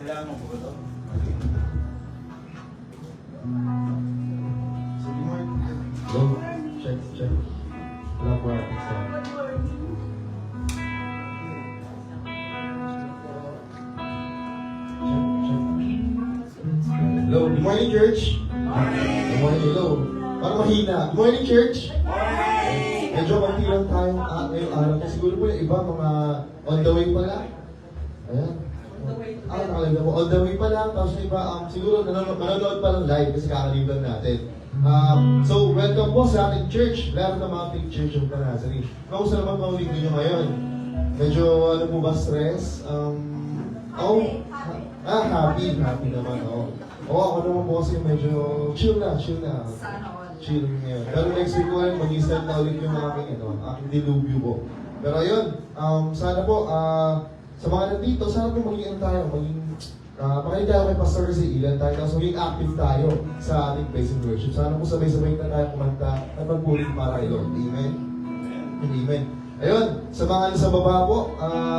Kailangan mo po ba ito? So, good morning. Go. Check. Wala po natin sa... Check. Hello, good morning, church. Good morning, hello. Parang mahina. Good morning, church. Medyo konti lang tayo ngayong araw. Kasi siguro po yung iba, mga on the way pa lang. Ayan. Nakalagay po. On the way pa lang. Tapos yung iba, siguro nanonood pa lang live kasi kakaliban natin. So, welcome po sa ating church. Lahat ng mga pictures yung Panazari. Kamusta naman mga linggo nyo ngayon? Medyo, ano po ba, stress? Happy naman, ako naman po kasi medyo chill na. Chill ngayon. Pero next week ko rin, mag-start na ulit yung aking dilubyo po. Pero ayun, sana po, sa mga nandito, sana po maging makinig tayo kay Pastor kasi ilan tayo, tapos maging active tayo sa ating praise and worship. Sana po sabay-sabay na tayo kumanta at magpulit para kay Lord. Amen? Amen. Ayun, sa mga nasa baba po,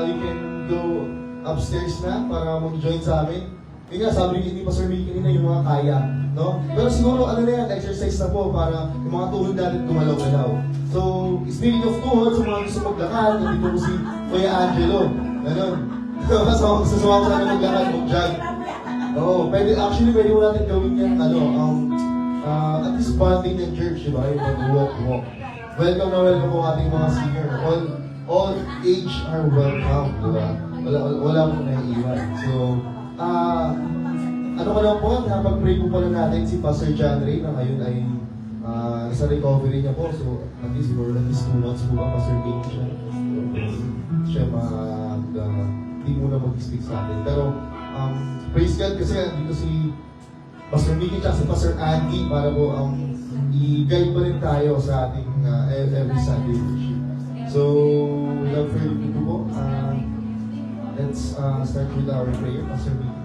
you can go upstairs na para mag-join sa amin. Yung nga, sabi ni Pastor Mickey kanina yung mga kaya, no? Pero siguro, ano na yan, exercise na po para yung mga tuhod natin gumalaw-galaw. So, speaking of tuhod, sa mga gusto maglakad, nandito po si Kuya Angelo. Ganon. Sasama ko na maglakad, mag-jog. Pwede mo natin gawin yan, at least bonding ng church, di ba? Yung mag-walk. Welcome po ating mga senior. All age are welcome, di ba? Wala mong naiiwan. So, ano ko lang po, napag-pray po pala natin si Pastor John Ray na ngayon ay sa recovery niya po. So, at least 2 months po ba, Pastor King siya hindi muna mag-speak sa atin. Pero, praise God kasi dito si Pastor Mickey at si Pastor Andy para po i-guide pa rin tayo sa ating every Sunday worship. So, without further ado po, let's start with our prayer, Pastor Mickey.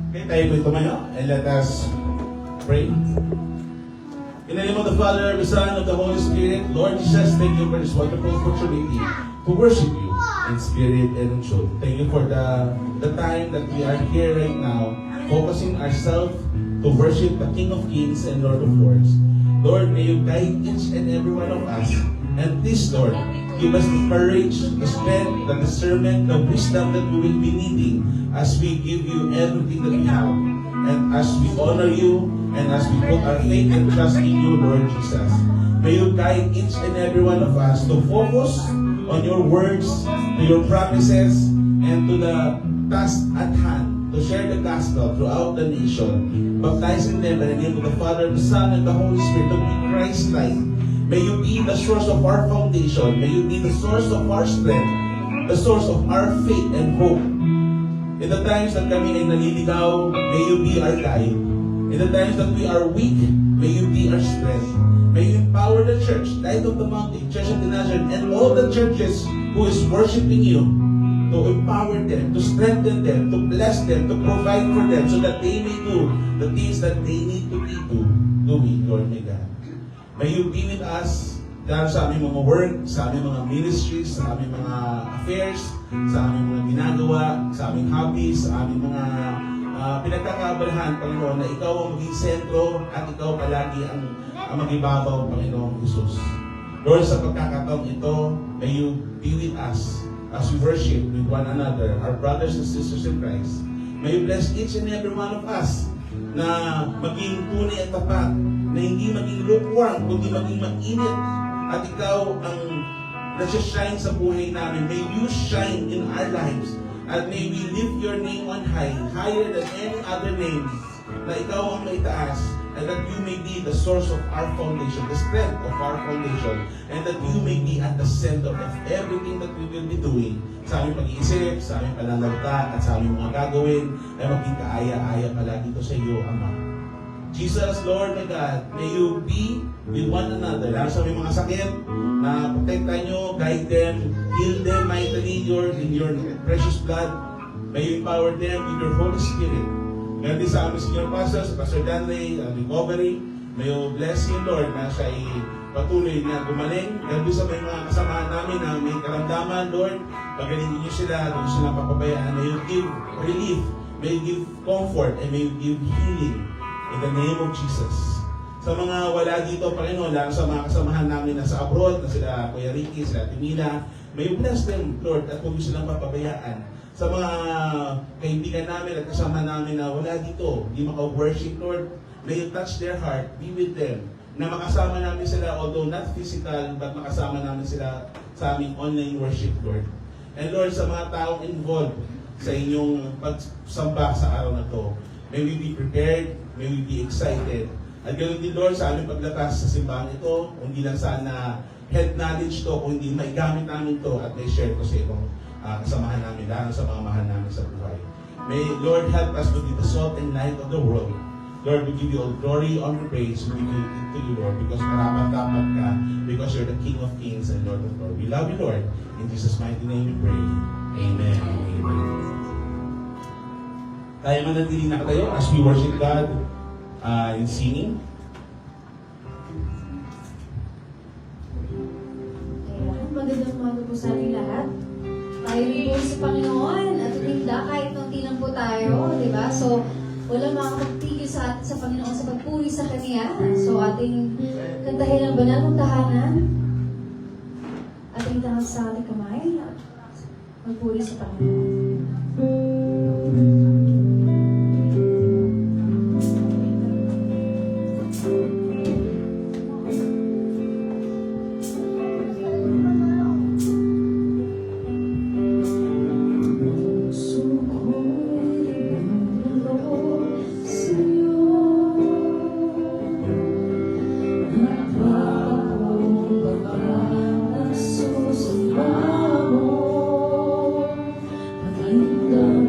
Okay, tayo po tumayo and let us pray. In the name of the Father, the Son, of the Holy Spirit, Lord Jesus, thank you for this wonderful opportunity to worship you in spirit and in truth. Thank you for the time that we are here right now, focusing ourselves to worship the King of Kings and Lord of Lords. Lord, may you guide each and every one of us. And please, Lord, give us the courage, the strength, the discernment, the wisdom that we will be needing as we give you everything that we have. And as we honor you, and as we put our faith and trust in you, Lord Jesus. May you guide each and every one of us to focus on your words, to your promises, and to the task at hand, to share the gospel throughout the nation, baptizing them in the name of the Father, the Son, and the Holy Spirit to be Christ-like. May you be the source of our foundation. May you be the source of our strength, the source of our faith and hope. In the times that kami ay naliligaw, may you be our guide. In the times that we are weak, may you be our strength. May you empower the church, Light of the Mountain, Church of the Nazarene, and all the churches who is worshiping you, to empower them, to strengthen them, to bless them, to provide for them, so that they may do the things that they need to be doing, Lord my God. May you be with us dahil sa aming mga work, sa aming mga ministries, sa aming mga affairs, sa aming mga ginagawa, sa aming hobbies, sa aming mga pinagkakaabalahan, Panginoon, na ikaw ang maging sentro at ikaw palagi ang magibabaw, Panginoong Jesus. Lord, sa pagkakataong ito, may you be with us as we worship with one another, our brothers and sisters in Christ. May you bless each and every one of us na maging tunay at tapat, na hindi maging lukewarm, kundi maging mainit, at ikaw ang nasa-shine sa buhay namin. May you shine in our lives. And may we lift your name on high, higher than any other name, na ikaw ang maitaas, and that you may be the source of our foundation, the strength of our foundation, and that you may be at the center of everything that we will be doing. Sa aming pag-iisip, sa aming pananalita, at sa aming mga gagawin, ay maging kaaya-aya palagi ito sa iyo, Ama. Jesus, Lord my God, may you be with one another. Lalo sa aming mga sakit, na protektahan nyo, guide them, heal them mightily in your precious blood. May you empower them with your Holy Spirit. Ngayon din sa aming senior pastor, sa Pastor Danley, recovery, may you bless him, Lord, na siya patuloy na gumaling. Ganun sa may mga kasamahan namin na may karamdaman, Lord, pagalingin niyo sila, huwag niyo silang papabayaan. May you give relief, may you give comfort, and may you give healing in the name of Jesus. Sa mga wala dito, Panginoon, lalo sa mga kasamahan namin na sa abroad, na sila Kuya Ricky, sila Timina, may you bless them, Lord, at huwag niyo silang papabayaan. Sa mga kaibigan namin at kasama namin na wala dito, hindi maka-worship, Lord, may you touch their heart, be with them, na makasama namin sila, although not physical, but makasama namin sila sa aming online worship, Lord. And Lord, sa mga taong involved sa inyong pagsamba sa araw na to, may we be prepared, may we be excited. At ganoon din, Lord, sa aming paglatas sa simbahan ito, hindi lang sana head knowledge to, kung hindi may gamit namin to at may share ko sa ibang kasamahan namin, lalo sa mga mahal namin sa buhay. May Lord help us to be the salt and light of the world. Lord, we give you all glory, honor, praise. We give it to you, Lord, because karapat-dapat ka, because you're the King of Kings and Lord of Lords. We love you, Lord. In Jesus' mighty name we pray. Amen. Amen. Tayo manatili na tayo as we worship God in singing. Ayan, magandang umaga po sa ating lahat. Tayo rin po sa Panginoon at tinda kahit nunti lang po tayo, di ba? So, wala makakapagpigil sa atin sa Panginoon sa pagpuri sa Kanya. So, ating kantahin ang banal mong tahanan. Ating tahan sa ating kamay. Magpuri sa Panginoon. Thank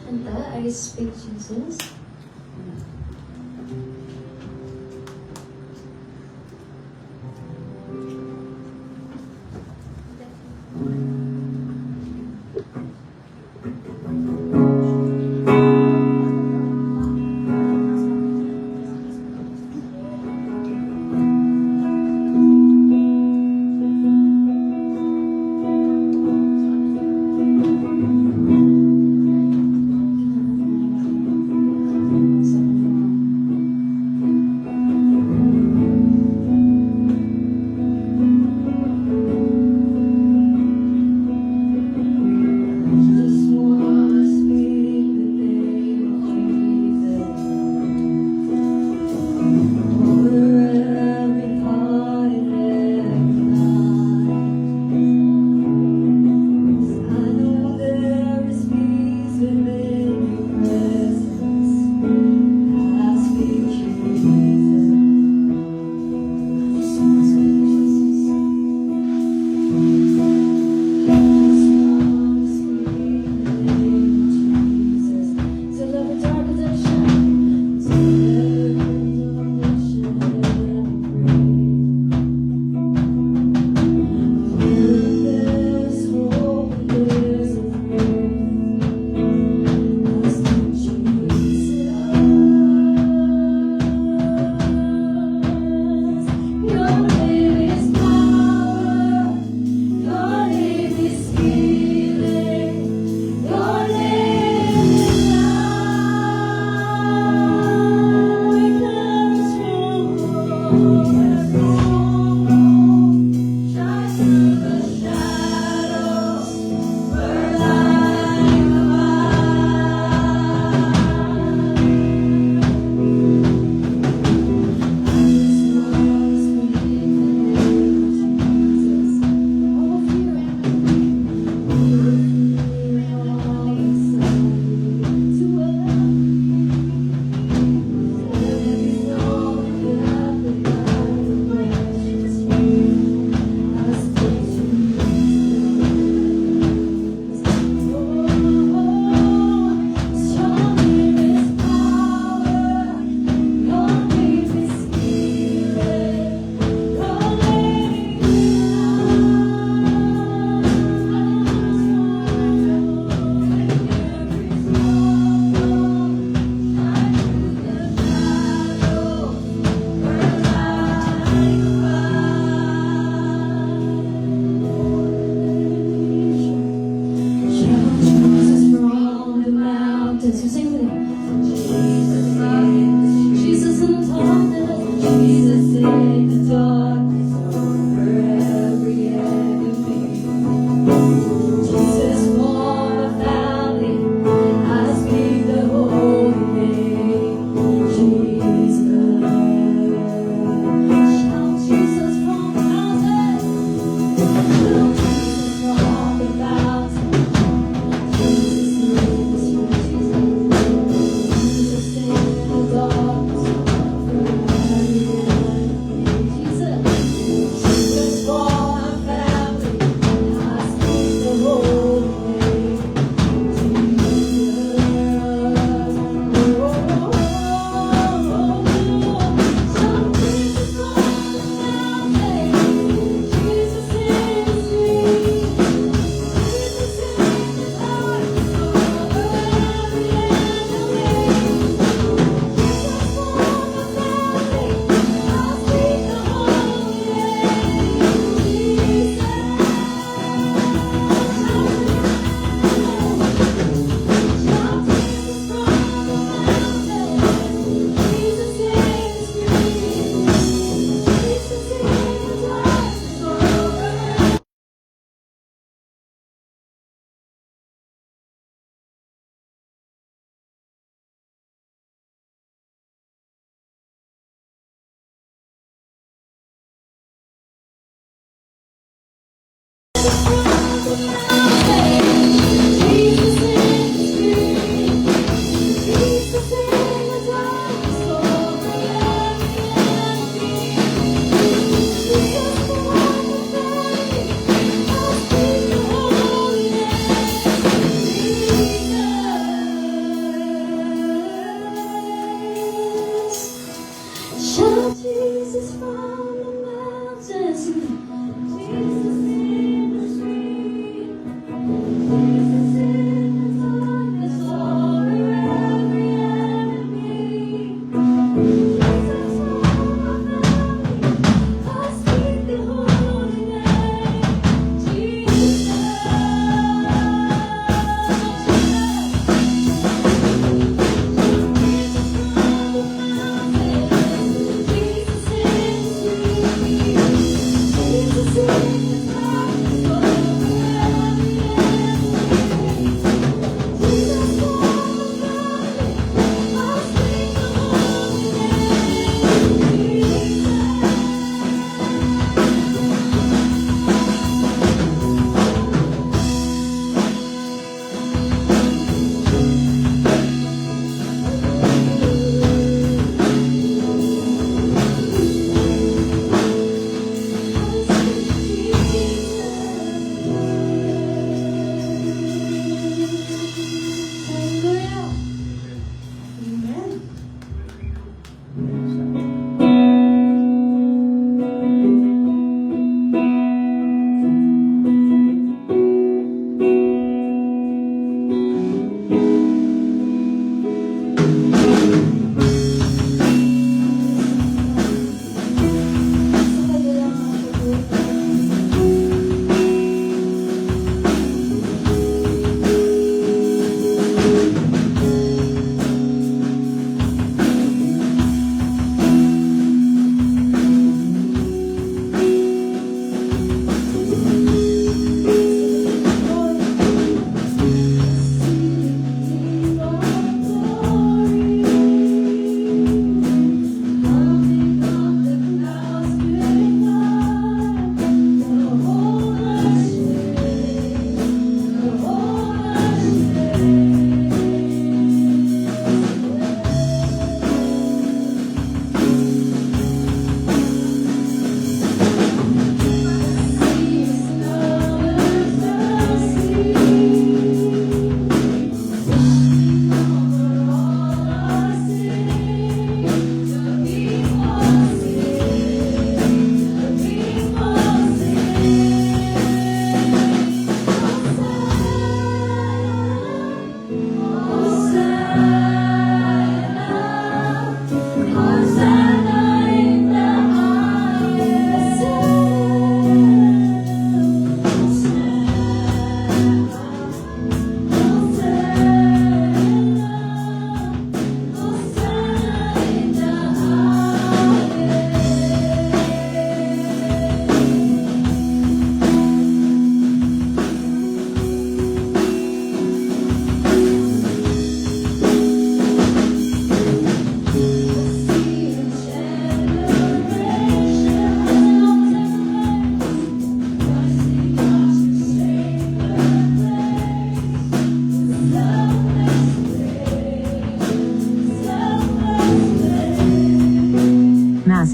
kanta ay Speak Jesus. Sa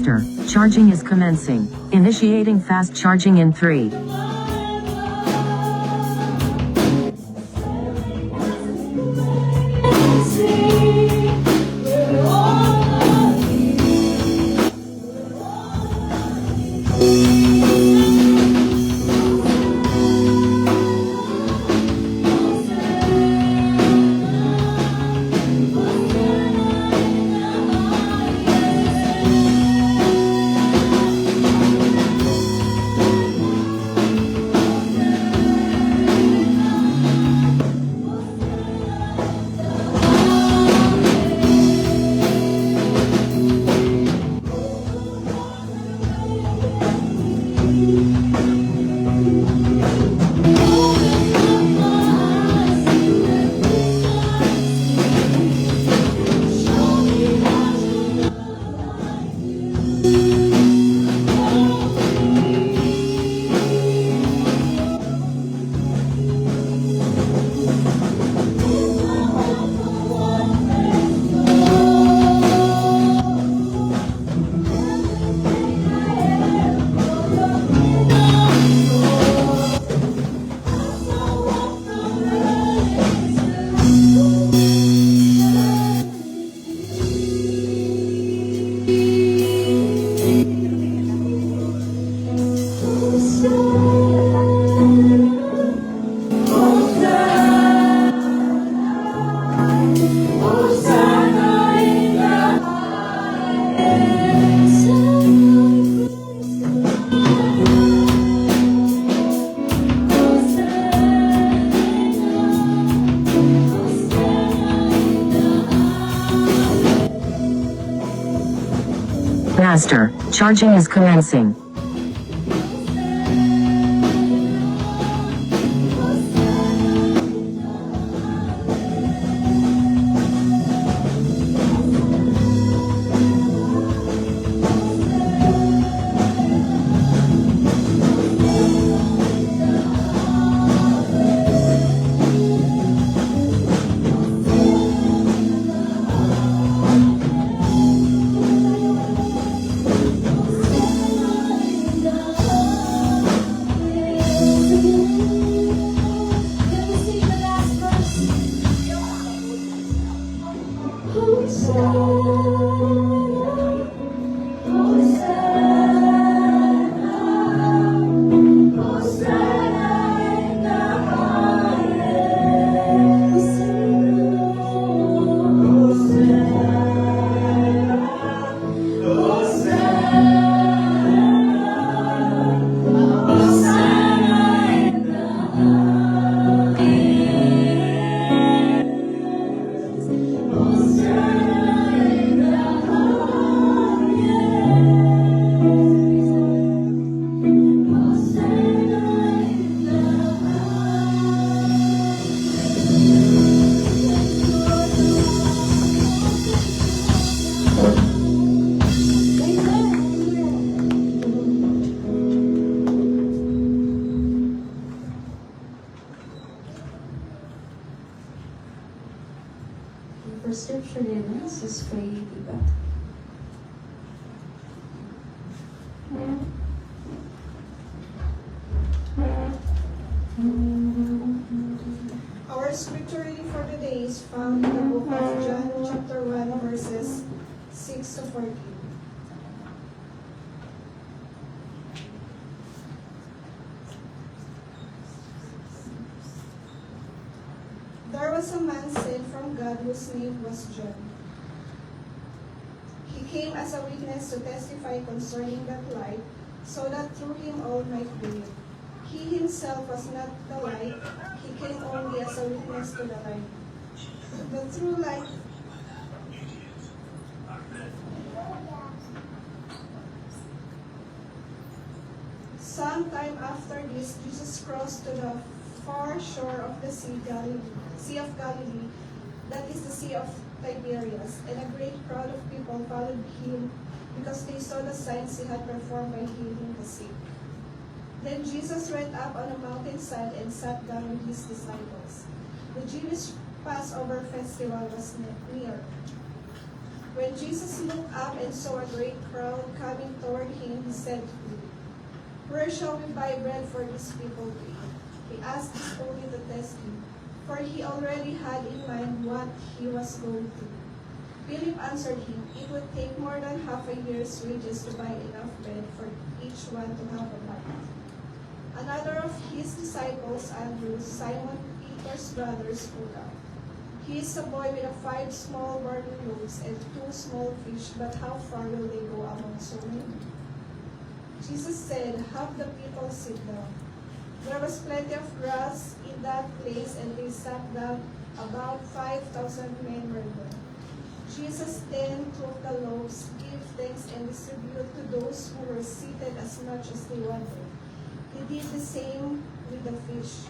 Master, charging is commencing. Initiating fast charging in 3. Master, charging is commencing. For scripture readings, let's pray, diba? Our scripture reading for today is found in the book of John, chapter 1, verses 6 to 14. There was a man sent from God whose name was John. He came as a witness to testify concerning that light, so that through him all might believe. He himself was not the light, he came only as a witness to the light. The true light Sometime after this, Jesus crossed to the far shore of the Sea of Galilee, that is the Sea of Tiberias, and a great crowd of people followed him because they saw the signs he had performed by healing the sick. Then Jesus went up on a mountainside and sat down with his disciples. The Jewish Passover festival was near. When Jesus looked up and saw a great crowd coming toward him, he said to them, "Where shall we buy bread for these people to eat?" He asked this only to test him, for he already had in mind what he was going to do. Philip answered him, "It would take more than half a year's wages to buy enough bread for each one to have a bite." Another of his disciples, Andrew, Simon Peter's brother, spoke up. "He is a boy with 5 small barley loaves and 2 small fish, but how far will they go among so many?" Jesus said, "Have the people sit down." There was plenty of grass in that place, and they sat down. About 5,000 men were there. Jesus then took the loaves, gave thanks, and distributed to those who were seated as much as they wanted. He did the same with the fish.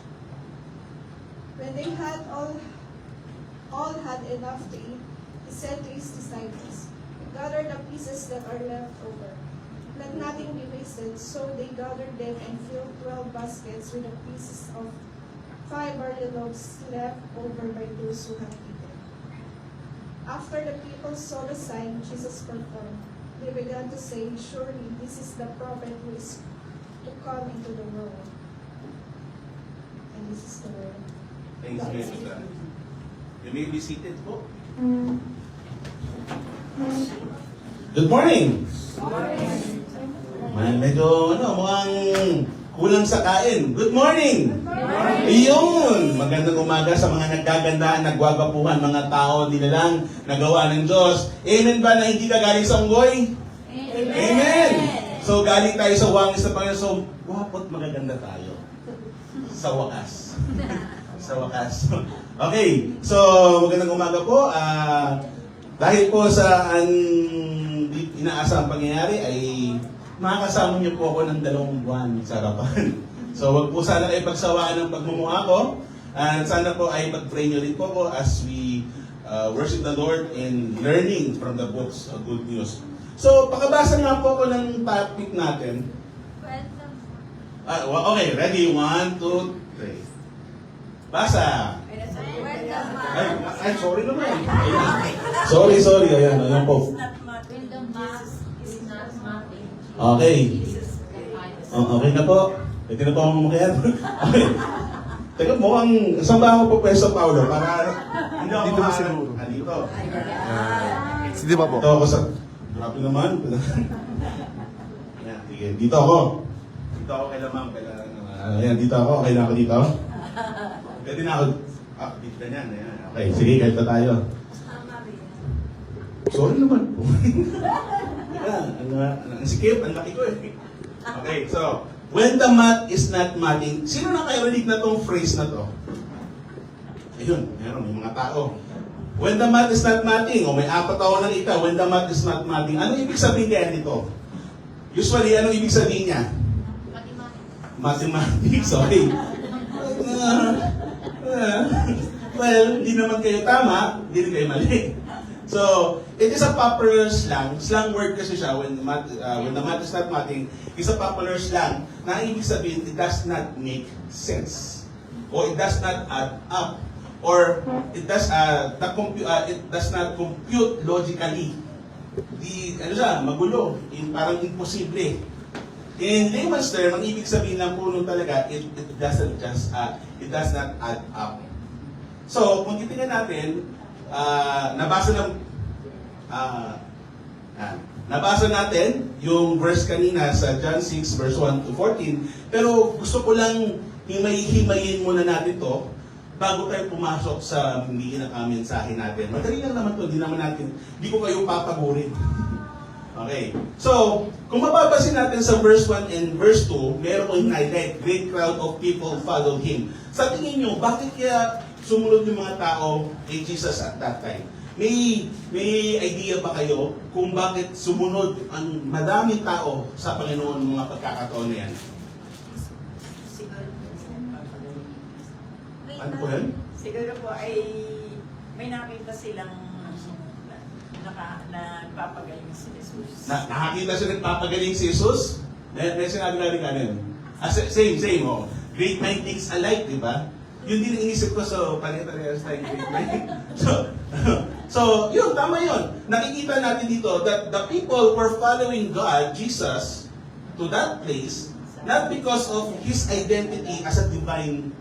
When they had all had enough to eat, he said to his disciples, "Gather the pieces that are left over. Let nothing be wasted." So they gathered them and filled 12 baskets with the pieces of 5 barley loaves left over by those who had eaten. After the people saw the sign Jesus performed, they began to say, "Surely this is the prophet who is to come into the world." And this is the word. Thanks be to God. You may be seated po. Good morning! Medyo, mukhang kulang sa kain. Good morning! Iyon! Magandang umaga sa mga nagkagandaan, nagwagapuhan, mga tao, nilalang nagawa ng Diyos. Amen ba na hindi ka galing sa unggoy? Amen! So, galing tayo sa wangis na Panginoon. So, wapo't magaganda tayo. Sa wakas. Sa wakas. Okay, so magandang umaga po. Dahil po sa inaasang pangyayari ay makakasama niyo po ako ng 2 buwan sa harapan. So wag po sana kayo pagsawaan ng pagmumukha ko. And sana po ay pag-pray niyo rin po ako as we worship the Lord in learning from the books of good news. So pakabasa nga po ako ng topic natin. Okay, ready? 1, 2, 3. Basa! Ay, sorry naman. Sorry. Ayan po. Okay. Okay na po. Pwede na po akong umakyat. Okay. Teka, mukhang, saan ba ako po pwesto, Paolo? Para hindi ako Dito ba siguro? Dito. Sige ba po? Dito ako sa... Grabe naman. Ayan, sige. Dito ako. Dito ako kay Lamang. Ayan, dito ako. Okay na ako dito. Pwede na ako. Dito na yan. Ayan. Okay, sige, kahit na tayo. Sorry naman po. Ang sikip, ang laki ko eh. Okay, so, when the mat is not matting, sino na kayo rinig na tong phrase na to? Ayun, meron, may mga tao. When the mat is not matting, o may 4 taon na ika, when the mat is not matting, ano ibig sabihin kaya nito? Usually, anong ibig sabihin niya? Mathematics, okay. Well, hindi naman kayo tama, hindi rin kayo mali. So, it is a popular slang word kasi siya when the mat is not matting, is a popular slang na ibig sabihin it does not make sense. Or it does not add up. Or it does not compute logically. Magulo, parang imposible. In layman's term, ang ibig sabihin lang po nun talaga, it does not add up. So, kung titingnan natin, nabasa natin yung verse kanina sa John 6 verse 1 to 14, pero gusto ko lang himay-himayin muna natin to bago tayo pumasok sa hindi mensahe natin. Madali lang naman to, hindi ko kayo papagurin. Okay. So, kung mapapansin natin sa verse 1 and verse 2, meron kong highlight, great crowd of people followed him. Sa tingin nyo, bakit kaya sumunod yung mga tao kay Jesus at that time? May idea ba kayo kung bakit sumunod ang madaming tao sa Panginoon ng mga pagkakataon na yan? Ano po yan? Siguro po ay may nakita silang nagpapagaling si Jesus. Nakakita siya nagpapagaling si Jesus? May sinabi na rin kanin. Same. Oh. Great minds alike, di ba? Yun din ang inisip ko, so pare-parehas tayo great mind. So, So, yun, tama yun. Nakikita natin dito that the people were following God, Jesus, to that place, not because of His identity as a divine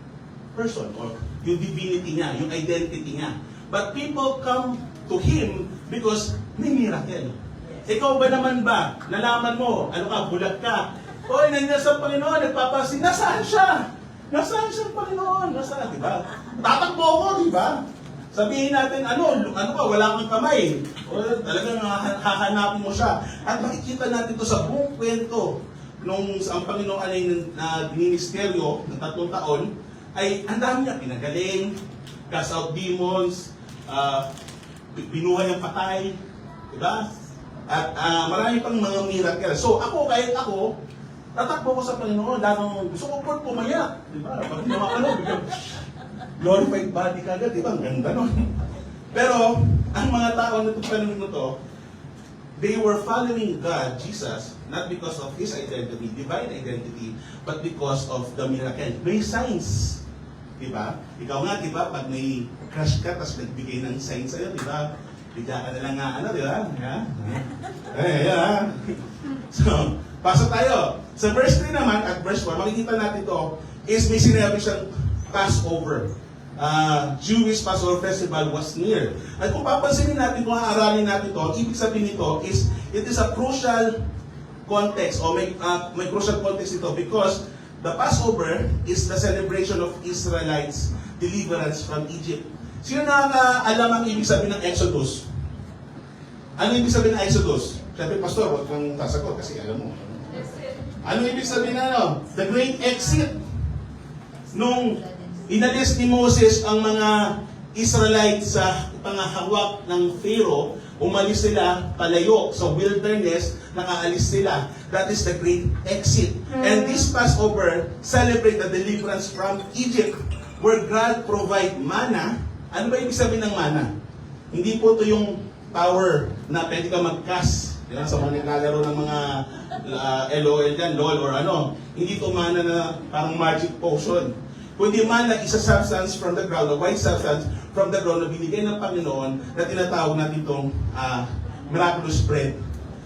person, or yung divinity niya, yung identity niya. But people come to Him because may miracle. Ikaw ba naman ba, nalaman mo, ano ka, bulag ka, oy, nandiyan sa Panginoon, nagpapasin, nasaan siya? Nasaan siya, Panginoon? Nasaan, di ba? Tatakbo ako, di ba? Sabihin natin, ano ka, wala kang kamay. O talagang hahanapin mo siya. At makikita natin to sa buong kwento nung ang Panginoon ay ministeryo ng 3 taon, ay ang dami niya pinagaling, cast out demons, binuhay ang patay, di ba? At marami pang mga miracle. So ako, kahit ako, tatakbo ko sa Panginoon, dahil gusto ko po pumaya. Di ba? Pag naman biglang glorified body kagad, di ba? Ang ganda nun. Pero, ang mga tao na itong panahon na to, they were following God, Jesus, not because of His identity, divine identity, but because of the miracle. May signs. Di ba? Ikaw nga, di ba? Pag may crush ka, tapos nagbigay ng signs sa'yo, di ba? Bigyan ka na lang nga, di ba? So, pasok tayo. Sa verse 3 naman, at verse 1, makikita natin to, is may sinabi siyang Passover. Jewish Passover Festival was near. At kung papansinin natin, kung aaralin natin to, ibig sabihin nito is, it is a crucial context, o may crucial context ito, because the Passover is the celebration of Israelites' deliverance from Egypt. Sino nakakaalam ang ibig sabihin ng Exodus? Ano ibig sabihin ng Exodus? Siyempre, Pastor, huwag kang sasagot kasi alam mo. Ano ibig sabihin na The Great Exit. Nung inalis ni Moses ang mga Israelites sa pangahawak ng Pharaoh, umalis sila palayo sa wilderness, nakaalis sila. That is the Great Exit. And this Passover celebrate the deliverance from Egypt, where God provide manna. Ano ba ibig sabihin ng manna? Hindi po ito yung power na pwede ka mag-cast. Diba? Sa mga naglalaro ng mga LOL dyan, LOL or ano. Hindi ito manna na parang magic potion. Kundi manna is a substance from the ground, a white substance from the ground na binigay ng Panginoon na tinatawag natin itong miraculous bread.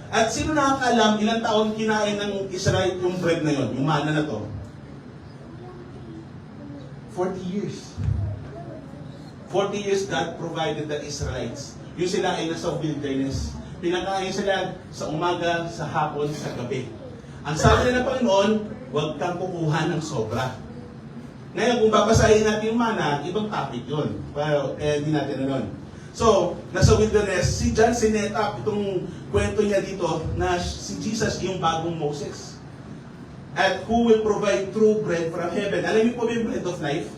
At sino nakakaalam ilang taon kinain ng Israel yung bread na yon, yung manna na to? 40 years. 40 years God provided the Israelites. Yung sila ay nasa wilderness. Pinakain sila sa umaga, sa hapon, sa gabi. Ang sabi na ng Panginoon, huwag kang kukuha ng sobra. Ngayon, kung babasahin natin yung mana, ibang topic yun. Pero, hindi natin ano. So, nasa wilderness, si John sineta itong kwento niya dito na si Jesus yung bagong Moses. At who will provide true bread from heaven. Alam niyo po ba yung bread of life?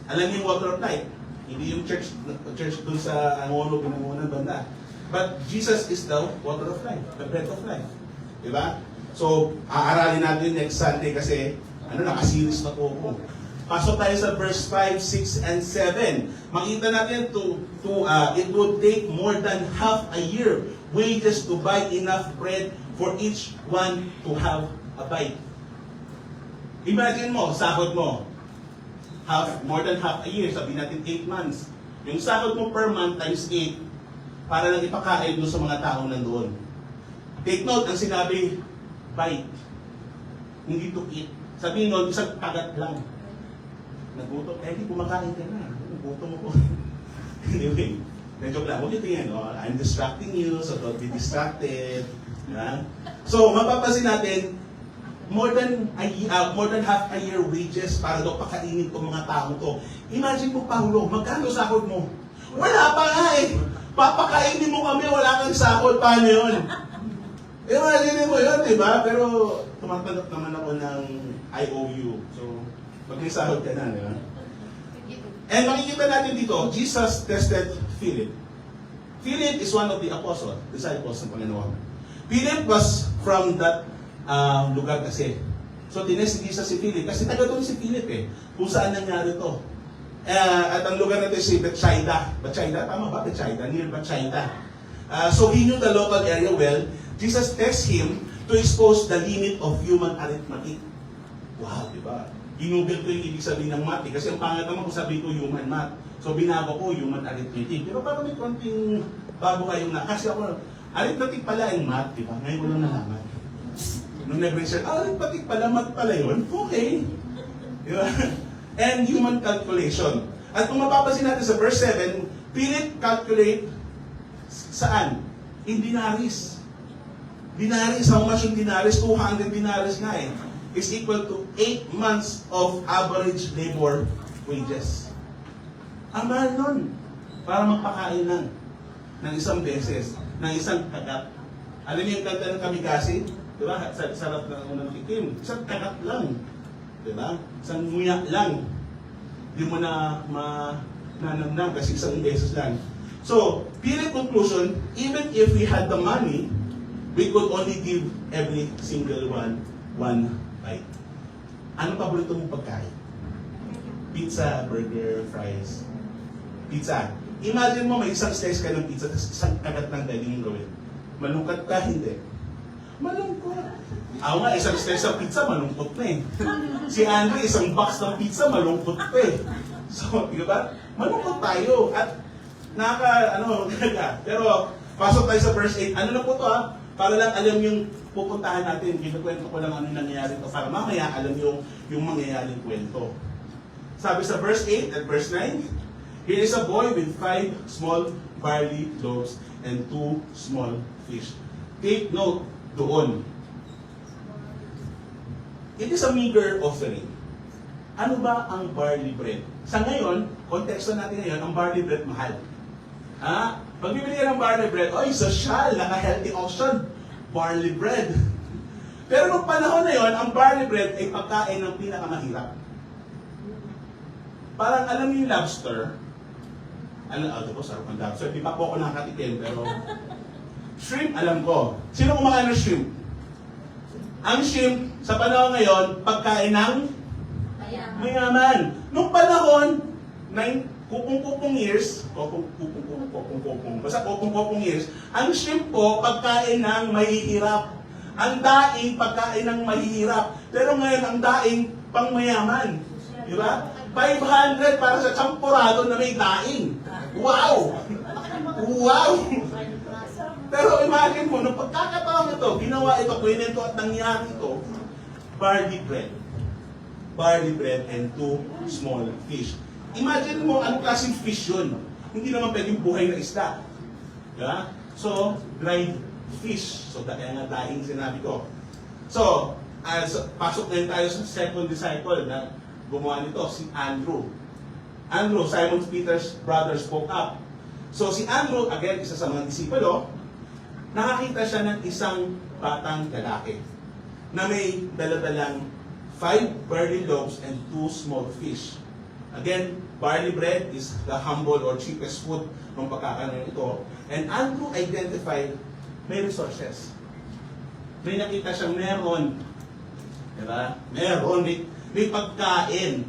Alam niyo yung water of life? Hindi yung church dun sa Angono, pinangunang banda. But Jesus is the water of life, the bread of life. Diba? So, aaralin natin next Sunday kasi nakasiris na po ako. Pasok tayo sa verse 5, 6, and 7. Makita natin it would take more than half a year wages to buy enough bread for each one to have a bite. Imagine mo, sahod mo. More than half a year, sabihin natin 8 months. Yung sahod mo per month times 8, para lang ipakain doon sa mga taong nandoon. Take note, ang sinabi, bite. Hindi to eat. Sabihin nun, isang kagat lang. Nagutom, hindi kumakain ka na. Nagutom mo po. Anyway, na-joke lang. Huwag ito yan, I'm distracting you, so don't be distracted. Yeah? So, mapapansin natin, more than half a year wages para daw pakainin itong mga tao to. Imagine mo, Paulo, magkano sahod mo? Wala pa nga eh. Papakainin mo kami, wala kang sahod. Paano yun? Imagine mo yun, di ba? Pero tumatanggap naman ako ng IOU. So, pag may sahod ka na, di ba? And makikita natin dito, Jesus tested Philip. Philip is one of the disciples ng Panginoon. Philip was from that lugar kasi. So, tinest ni Jesus si Philip. Kasi taga doon si Philip eh. Kung saan nangyari to. At ang lugar natin si Bethsaida. Bethsaida, tama ba? Bethsaida, near Bethsaida. So, he knew the local area well. Jesus tests him to expose the limit of human arithmetic. Wow, di ba? Ginugol ko yung ibig sabihin ng math. Kasi ang pangat naman kung sabihin ko human math. So binago ko human arithmetic. Pero parang may konting bago kayong na. Kasi ako, arithmetic pala yung math, di ba? Ngayon ko lang nalaman. Nung nag-research, arithmetic pala, math pala yun. Okay. Di ba? And human calculation. At kung mapapansin natin sa verse 7, pilit calculate saan? In dinaries. Dinaries, how much yung dinaries? 200 dinaries nga eh. Is equal to 8 months of average labor wages. Ang mahal nun. Para magpakain lang ng isang beses, ng isang kagat. Alam niyo yung kanta ng Kamikasi? Di ba? Sarap na unang tikim. Isang kagat lang. Di ba? Isang nguya lang. Hindi mo na manamnam kasi isang beses lang. So, period conclusion, even if we had the money, we could only give every single one bite. Ano paborito mong pagkain? Pizza, burger, fries. Pizza. Imagine mo may isang slice ka ng pizza, tapos isang kagat lang pwede mong gawin. Malungkot ka, hindi. Malungkot. Ako nga, isang slice ng pizza, malungkot na eh. Si Andre, isang box ng pizza, malungkot pa eh. So, di ba? Malungkot tayo. At pero, pasok tayo sa verse 8. Ano na po to ha? Para lang alam yung pupuntahan natin. Kinukwento ko lang ano yung nangyayari to. Para mamaya alam yung mangyayaring kwento. Sabi sa verse 8 at verse 9, here is a boy with 5 small barley loaves and 2 small fish. Take note doon. It is a meager offering. Ano ba ang barley bread? Sa ngayon, konteksto natin ngayon, ang barley bread mahal. Pag bibili ka ng barley bread, social, naka-healthy option, barley bread. Pero nung panahon na yon, ang barley bread ay pagkain ng pinakamahirap. Parang alam niyo yung lobster, sarap ang lobster, di pa po ako nakatikim, pero shrimp, alam ko. Sino kumakain ng shrimp? Ang shrimp, sa panahon ngayon, pagkain ng mayaman. Nung panahon, kupong years, basta kupong years, ang shrimp po, pagkain ng mahihirap. Ang daing, pagkain ng mahihirap. Pero ngayon, ang daing, pang mayaman. Di ba? 500 para sa champurado na may daing. Wow! Wow! Pero imagine mo, nung pagkakataon ito, ginawa ito, kwento at nangyari ito, barley bread. Barley bread and 2 small fish. Imagine mo, anong klaseng fish yun? Hindi naman pwedeng buhay na isda. Yeah? So, dried fish. So, kaya nga daing sinabi ko. So, pasok na yun tayo sa second disciple na gumawa nito, si Andrew. Andrew, Simon Peter's brother, spoke up. So, si Andrew, again, isa sa mga disipulo, nakakita siya ng isang batang lalaki na may daladalang 5 barley loaves and 2 small fish. Again, barley bread is the humble or cheapest food ng pagkakaroon ito. And Andrew identified may resources. May nakita siyang meron. Diba? Meron. May pagkain.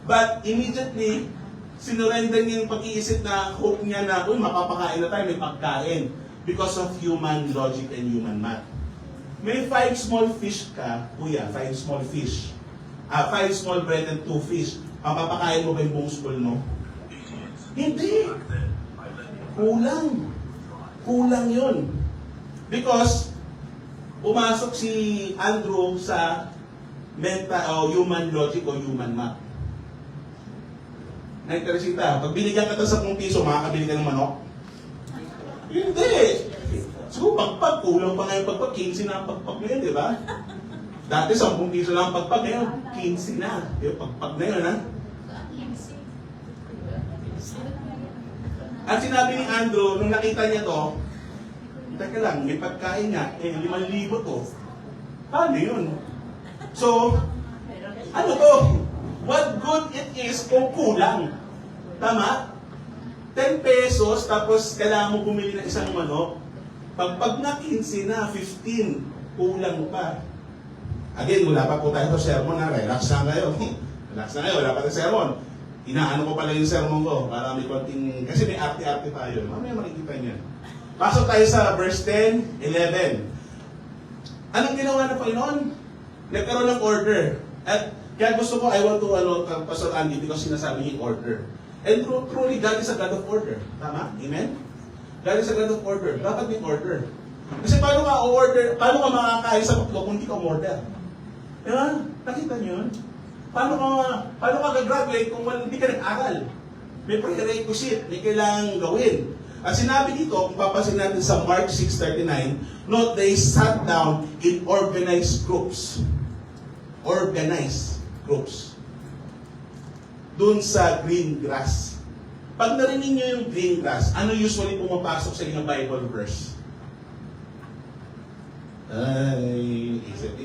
But immediately, sinurrender niya yung pag-iisip na hope niya na, mapapakain na tayo, may pagkain. Because of human logic and human math. May 5 small fish ka, kuya, 5 small fish. 5 small bread and 2 fish. Papapakain mo ba yung buong school mo? Hindi. Kulang. Kulang yun. Because, pumasok si Andrew sa human logic o human math. Teresita, pag binigyan ka ito sa 10 piso, makakabili ka ng manok? Hindi. So, pagpag, kulang pa nga yung pagpag, 15 na ang pagpag ngayon, di ba? Dati 10 piso lang ang pagpag, ngayon 15 na. Yung pagpag na yun, ha? At sinabi ni Andrew, nung nakita niya to, teka lang, may pagkain nga, 5,000 to. Paano yun? So, ano to? What good it is kung kulang. Tama? 10 pesos, tapos kailangan mo bumili ng isang manok. Pag na 15 na, 15, kulang pa. Again, wala pa po tayo sa sermon na, relax na kayo. Relax na kayo, wala pa tayo sermon. Inaano ko pala yung sermon ko, para may konting, kasi may arte-arte tayo. Mamaya makikita niya. Pasok tayo sa verse 10, 11. Anong ginawa ng Panginoon? Nagkaroon ng order. At kaya gusto ko, I want to, Pastor Andy, because sinasabi niya order. And truly, God is a God of order. Tama? Amen? God is a God of order. Dapat may order. Kasi paano ka makakain sa mundo kung hindi ka order? Diba? Nakita niyo yun? Paano ka gagraduate kung hindi ka nag-aral? May prerequisite, may kailangang gawin. At sinabi dito, kung papasin natin sa Mark 6:39, note, they sat down in organized groups. Organized groups. Doon sa green grass. Pag narinig nyo yung green grass, ano usually pumapasok sa inyong Bible verse? Ay, isip.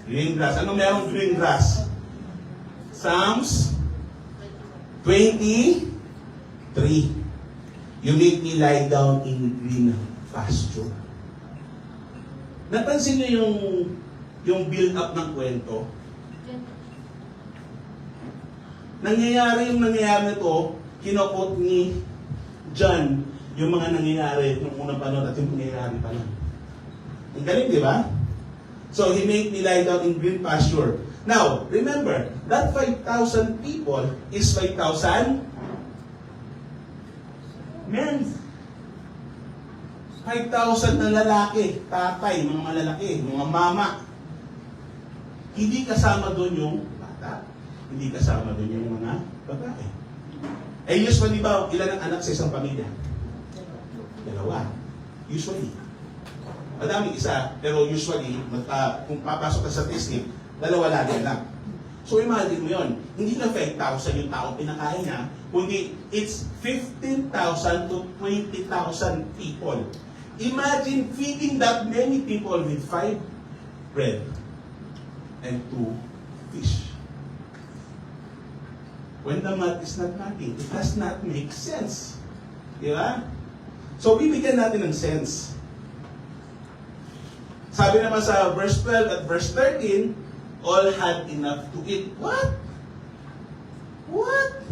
Green grass. Ano merong green grass? Psalms 23. You make me lie down in green pasture. Napansin niyo yung build-up ng kwento? Nangyayari nito, kinokot ni John yung mga nangyayari nung unang panahon at yung nangyayari pa lang. Ang galing, di ba? So, he made me lie down in green pasture. Now, remember, that 5,000 people is 5,000 men. 5,000 na lalaki, tatay, mga malalaki, mga mama. Hindi kasama doon yung bata. Hindi kasama doon yung mga babae. Eh, usually ba, ilan ang anak sa isang pamilya? Dalawa. Usually. Madaming isa, pero usually, kung papasok ka sa statistic, dalawa lagi anak. So imagine mo yun, hindi na 5,000 yung tao pinakain niya, kundi it's 15,000 to 20,000 people. Imagine feeding that many people with 5 bread and 2 fish. When the math is not mathing, it does not make sense. Di ba? So, bibigyan natin ng sense. Sabi naman sa verse 12 at verse 13, all had enough to eat. What? What?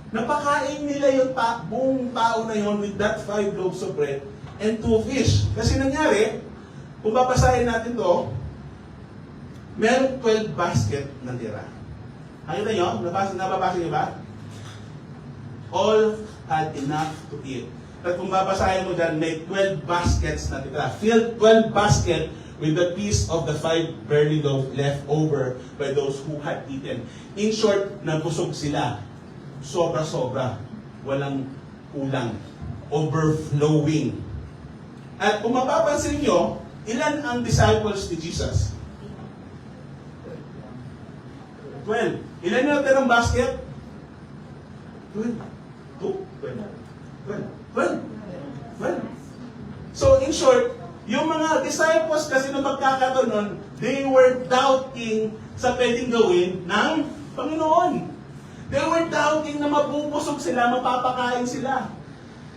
Napakain nila yung buong tao na yun with that 5 loaves of bread and 2 fish. Kasi nangyari, kung babasahin natin to, meron 12 basket na tira. Nakita nyo? Nababasa nyo ba? All had enough to eat. At kung babasahin mo dyan, may 12 baskets na tira. Filled 12 basket with the piece of the 5 barley loaf left over by those who had eaten. In short, nabusog sila. Sobra-sobra. Walang kulang. Overflowing. At kung mapapansin nyo, ilan ang disciples ni Jesus? 12. Ilan yung natin ang basket? 12. 12. So, in short, yung mga disciples kasi na magkakaroon nun, they were doubting sa pwedeng gawin ng Panginoon. They were doubting na mapupusog sila, mapapakain sila.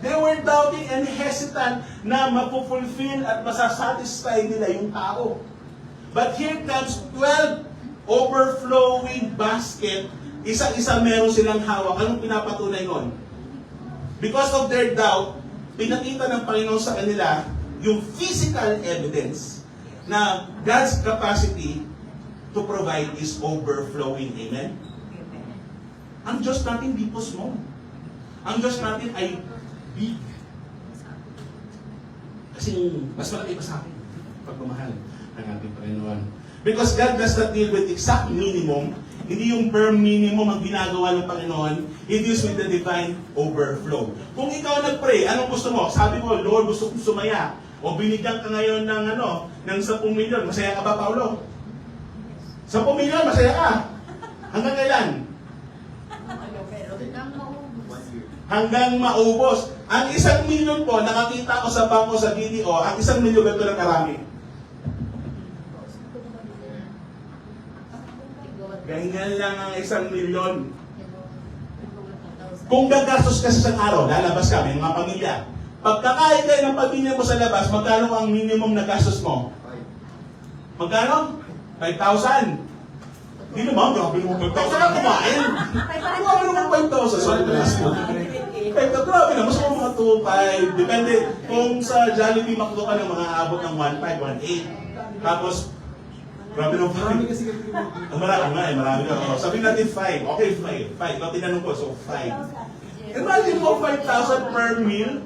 They were doubting and hesitant na mapufulfill at masasatisfy nila yung tao. But here comes 12 overflowing basket. Isa-isa meron silang hawak. Anong pinapatunay nun? Because of their doubt, pinakita ng Panginoon sa kanila yung physical evidence na God's capacity to provide is overflowing. Amen? Ang Diyos natin di po small. Ang Diyos natin ay big. Kasi mas malaki pa sa akin pagmamahal ng ating Panginoon. Because God does not deal with exact minimum. Hindi yung per minimum ang ginagawa ng Panginoon. He deals with the divine overflow. Kung ikaw nag-pray, anong gusto mo? Sabi ko, Lord, gusto kong sumaya. O binigyan ka ngayon ng ng 10 milyon. Masaya ka ba, Paulo? 10 milyon, masaya ka. Hanggang kailan? Hanggang maubos. Ang 1 milyon po, nakakita ko sa bangko sa BDO, ang 1 milyon ganito lang karami. Ganyan lang ang 1 milyon. Kung gagastos ka sa isang araw, lalabas ka, may mga pamilya. Pagkakain kayo ng pamilya mo sa labas, magkano ang minimum na gastos mo? Magkano? 5,000. Hindi naman, grabe naman 5,000 na kumain. Grabe naman 5,000. Sorry, last mo. Grabe naman, mas mga 2,500. Depende kung sa Jollibee McDo ka ng mga abot ng 1,500, 1,800. Tapos, Grabe ng Marami 5. kasi kami yung Marami nga eh, marami nga. Oh, sabihin natin 5. Okay, 5. 5. Ito tinanong ko, so 5. Imagine mo 5,000 per meal.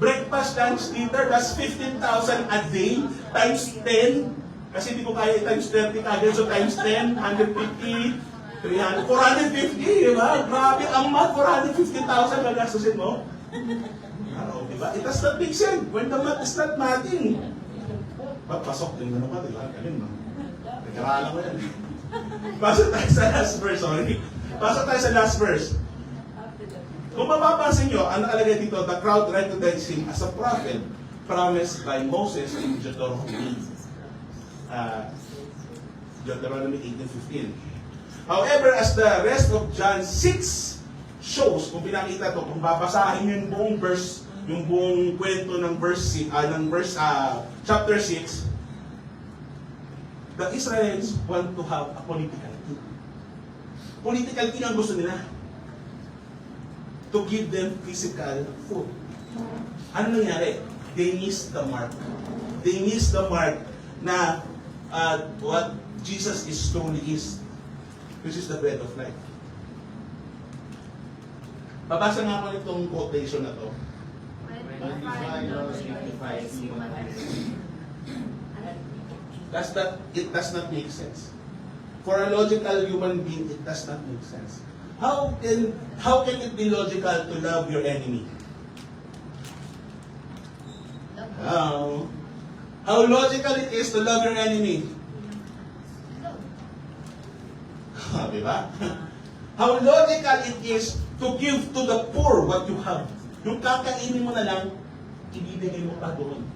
Breakfast, lunch, dinner, that's 15,000 a day times 10. Kasi hindi ko kaya times 30 kagad, so times 10, 150, 300, 450, di ba? Grabe, ang math, 450,000 gagastusin mo. Di ba? It does not make sense when the math is not mathing. Pasok din ano pa, di ba? Galing, no? Nag-aralan ko yan. Pasok tayo sa last verse, sorry. Pasok tayo sa last verse. Kung mapapansin nyo, ang nakalagay dito, the crowd recognized him as a prophet promised by Moses in Deuteronomy 18:15. However, as the rest of John 6 shows, kung pinakita to, kung babasahin nyo yung buong verse, yung buong kwento ng chapter 6, the Israelites want to have a political king. Political king ang gusto nila. To give them physical food. Ano nangyari? They missed the mark. They missed the mark na what Jesus is truly is. Which is the bread of life. Babasa nga ako nitong quotation na to. It does not make sense. For a logical human being, it does not make sense. How can it be logical to love your enemy? How logical it is to love your enemy? Diba? How logical it is to give to the poor what you have. Yung kakainin mo na lang, ibibigay mo pa doon.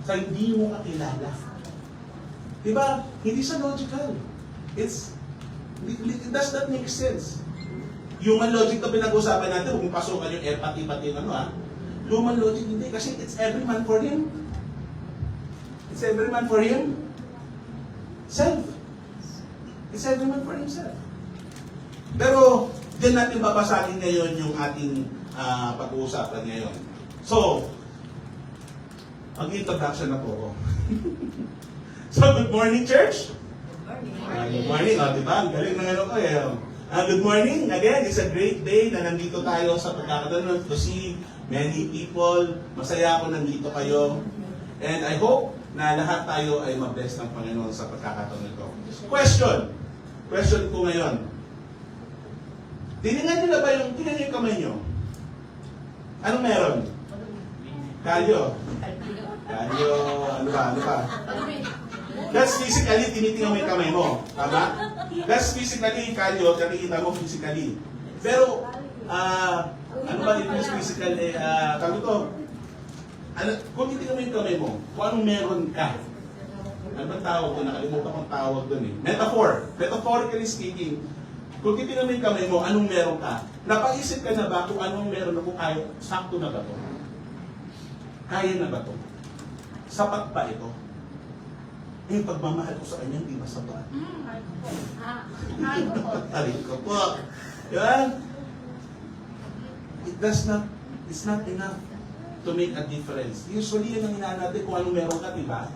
Sa hindi mo kakilala. Diba? Hindi siya logical. It does not make sense. Human logic na pinag-usapan natin, kung pasukan yung pati-pati Human logic hindi, kasi it's every man for him. It's every man for him. Self. It's every man for himself. Pero, din natin babasahin ngayon yung ating pag-uusapan ngayon. So, mag-introduction na po ako. So, good morning, church! Good morning, diba? Ang galing ng ano ko eh. Good morning. Again, it's a great day na nandito tayo sa pagkakataon to see many people. Masaya ako nandito kayo. And I hope na lahat tayo ay mabless ng Panginoon sa pagkakataon nito. Question ko ngayon. Tingnan nyo yung kamay nyo. Anong meron? Kalyo. Ano ba? That's physically, tinitingnan mo yung kamay mo. Tama? That's physically, kalyo, nakikita mo physically. Pero, ano ba dito yung physical tawag ito? Kung titingnan mo yung kamay mo, kung anong meron ka. Ano ba tawag doon? Nakalimutan kong tawag doon eh. Metaphor. Metaphorically speaking, kung titingnan mo yung kamay mo, anong meron ka? Napaisip ka na ba kung anong meron na kung kaya, sakto na ba ito? Kaya na ba ito? Sapat ba ito? Yung pagmamahal ko sa kanya, hindi masapat. Tarik ko po. Yan. It's not enough to make a difference. Usually, yun ang hinaan natin kung anong meron ka, diba?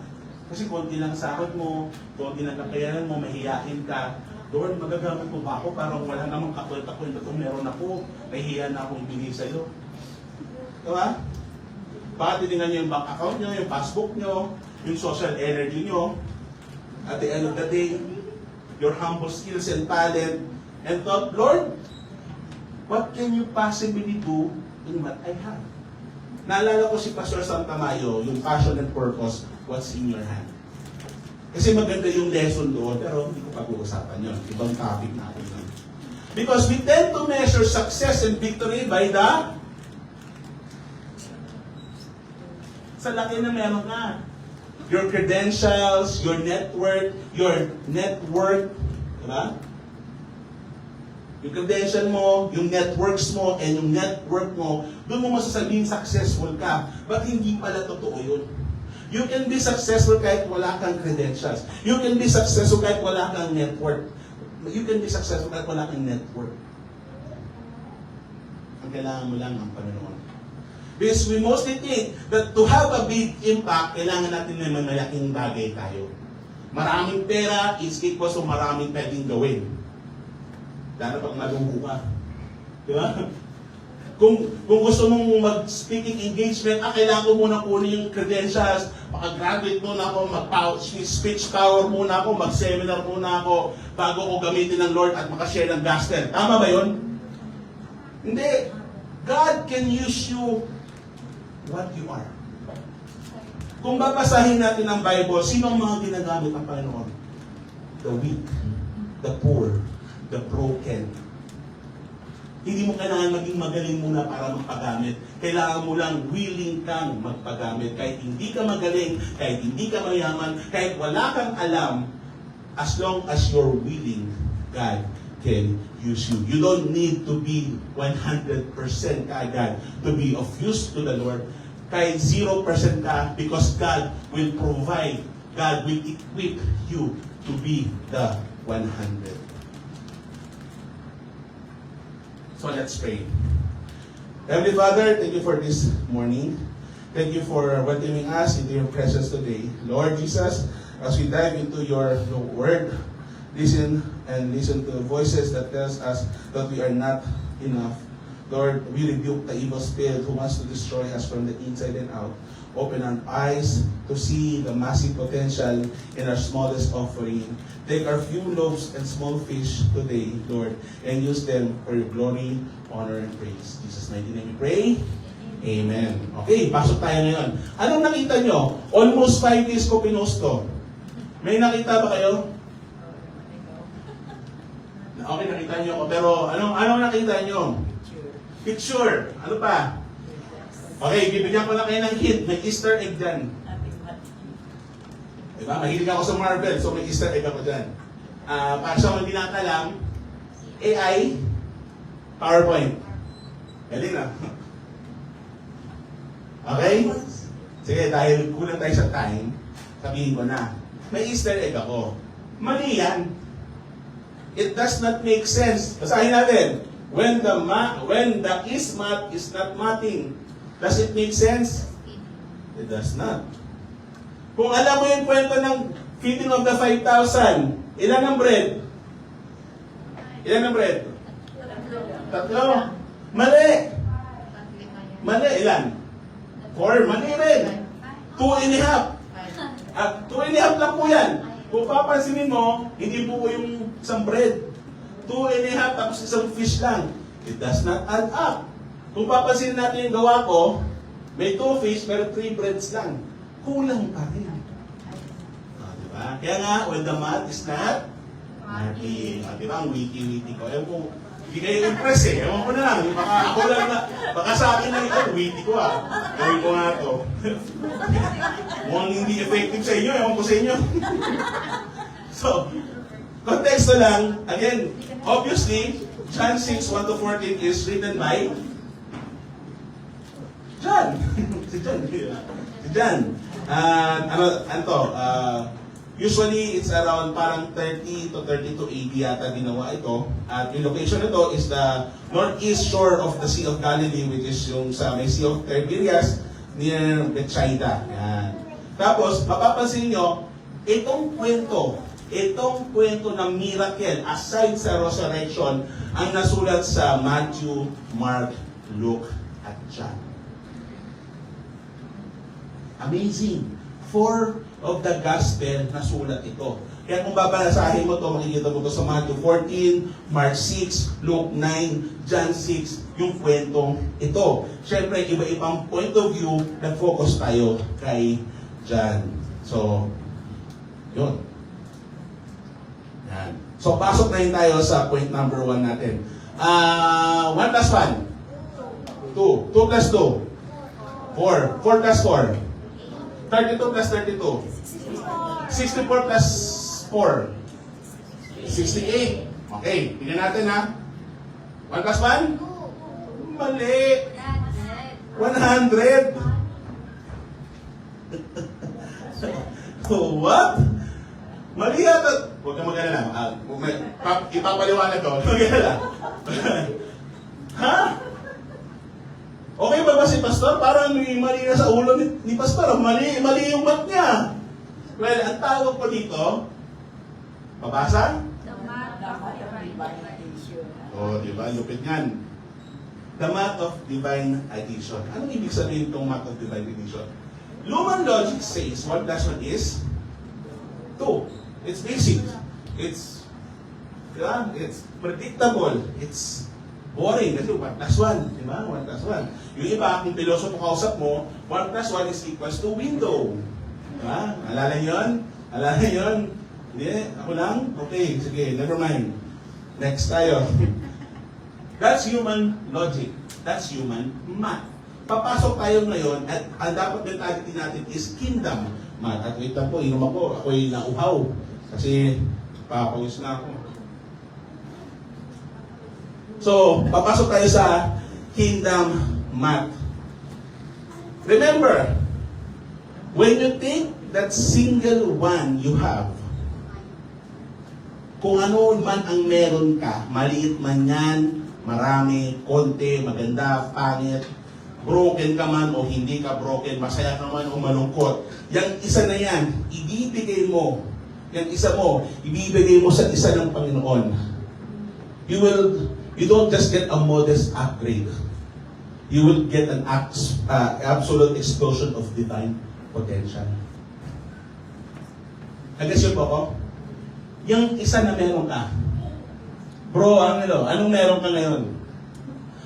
Kasi konti lang sahod mo, konti lang kakayanan mo, mahihiyain ka. Lord, magagamit mo ba ako? Parang wala namang kakwenta-kwenta kung meron ako, nahihiya na akong ibigay sa'yo. Diba? Baka titingnan nyo yung bank account nyo, yung passbook nyo, yung social energy nyo. At the end of the day, your humble skills and talent, and thought, Lord, what can you possibly do in what I have? Naalala ko si Pastor Santamayo, yung passion and purpose, what's in your hand. Kasi maganda yung lesson doon, pero hindi ko pag-uusapan yun. Ibang topic natin yun. Because we tend to measure success and victory by the sa laki na meron ka. Your credentials, your network, diba? Yung credential mo, yung networks mo, and yung network mo, doon mo masasabing successful ka. But hindi pala totoo yun. You can be successful kahit wala kang credentials. You can be successful kahit wala kang network. You can be successful kahit wala kang network. Ang kailangan mo lang ang Panginoon. Because we mostly think that to have a big impact, kailangan natin may malaking bagay tayo. Maraming pera is equals to maraming pwedeng gawin. Lalo pag maluho ka. Di ba? Kung gusto mong mag-speaking engagement, kailangan ko muna kunin yung credentials, makagraduate muna ako, mag-speech power muna ako, mag-seminar muna ako, bago ko gamitin ng Lord at makashare ng gospel. Tama ba yun? Hindi. God can use you what you are. Kung babasahin natin ang Bible, sino ang mga ginagamit ng Panginoon? The weak, the poor, the broken. Hindi mo kailangan maging magaling muna para magpagamit. Kailangan mo lang willing kang magpagamit. Kahit hindi ka magaling, kahit hindi ka mayaman, kahit wala kang alam, as long as you're willing, God can use you. You don't need to be 100% kaagad to be of use to the Lord. Kahit 0% ka, because God will provide, God will equip you to be the 100. So let's pray. Heavenly Father, thank you for this morning. Thank you for welcoming us into your presence today. Lord Jesus, as we dive into your word, listen to voices that tells us that we are not enough. Lord, we rebuke the evil spirit who wants to destroy us from the inside and out. Open our eyes to see the massive potential in our smallest offering. Take our few loaves and small fish today, Lord, and use them for your glory, honor, and praise. In Jesus' mighty name we pray. Amen. Okay, pasok tayo ngayon. Anong nakita nyo? Almost 5 days ko pinusto. May nakita ba kayo? Okay, nakita nyo ako. Pero anong nakita nyo? Picture. Ano pa? Okay, bibigyan ko na kayo ng hint. May Easter egg dyan. Diba? Mahilig ako sa Marvel, so may Easter egg ako dyan. Para sa mga tinatalam, AI, PowerPoint. Galing na. Okay? Sige, dahil kulang tayo sa time, sabihin ko na. May Easter egg ako. Mali yan. It does not make sense. Basahin natin. When the is-mat is not matting, does it make sense? It does not. Kung alam mo yung kwento ng feeding of the 5,000, ilan ang bread? Ilan ang bread? Tatlo. Mali. Mali, ilan? 4. Mali rin. 2.5. 2.5 lang po yan. Kung papansinin mo, hindi po yung isang bread. 2.5 tapos isang fish lang. It does not add up. Kung papansinin natin yung gawa ko, may 2 fish pero 3 breads lang. Kulang pa rin. Diba? Kaya nga, when the math is not working. Diba? Ang witty-witty ko. Ewan ko, hindi kayo impress eh. Ewan ko na lang. Baka ako lang na, baka sa akin lang ito, witty ko ah. Gawin ko nga ito. Mukhang hindi effective sa inyo. Ewan ko sa inyo. So, konteksto lang, again, obviously, John 6:1-14 is written by John. Si John. Si John. Usually, it's around parang 30 to 32 AD yata ginawa ito. At yung location nito is the northeast shore of the Sea of Galilee, which is yung sa may Sea of Tiberias near Bethsaida. Yan. Tapos, mapapansin nyo, itong kwento ng miracle, aside sa resurrection, ang nasulat sa Matthew, Mark, Luke, at John. Amazing. 4 of the gospel nasulat ito. Kaya kung babasahin mo ito, makikita mo ito sa Matthew 14, Mark 6, Luke 9, John 6, yung kwentong ito. Siyempre, iba-ibang point of view, nag-focus tayo kay John. So, yun. Yan. So, pasok na yun tayo sa point number 1 natin. 1 plus 1? 2. 2 plus 2? 4. 4 plus 4? 32 plus 32? 64 plus 4? 68. Okay, tingnan natin ha. 1 plus 1? Mali. 100. What? Mali yata. Huwag kang mag-alala. Ipapaliwanag ko. Huwag kang mag-alala. Ha? Okay ba si Pastor? Parang may mali na sa ulo ni Pastor. Mali yung math niya. Well, ang tawag ko dito, babasa? Oh, di ba? Lupit yan. The math of divine addition. Anong ibig sabihin itong math of divine addition? Luman logic says 1 plus 1 is 2. It's basic. It's predictable. It's boring kasi 1 plus 1. Di ba? 1 plus 1. Yung iba, kung pilosopo kausap mo, 1 plus 1 is equals to window. Di ba? Alala nyo yun? Alala nyo yun? Hindi? Ako lang? Okay, sige, never mind. Next tayo. That's human logic. That's human math. Papasok tayo ngayon at ang dapat mentality natin is kingdom math. At wait lang po, inom ako. Ako'y nauhaw. Kasi papawis na ako. So, papasok tayo sa kingdom math. Remember, when you take that single one you have, kung ano man ang meron ka, maliit man yan, marami, konti, maganda, pangit, broken ka man o hindi ka broken, masaya ka man o malungkot, yung isa na yan, ibibigay mo, yung isa mo, ibibigay mo sa isa ng Panginoon. You don't just get a modest upgrade. You will get an absolute explosion of divine potential. Nag-guess yun po ako? Yung isa na meron ka. Bro, anong meron ka ngayon?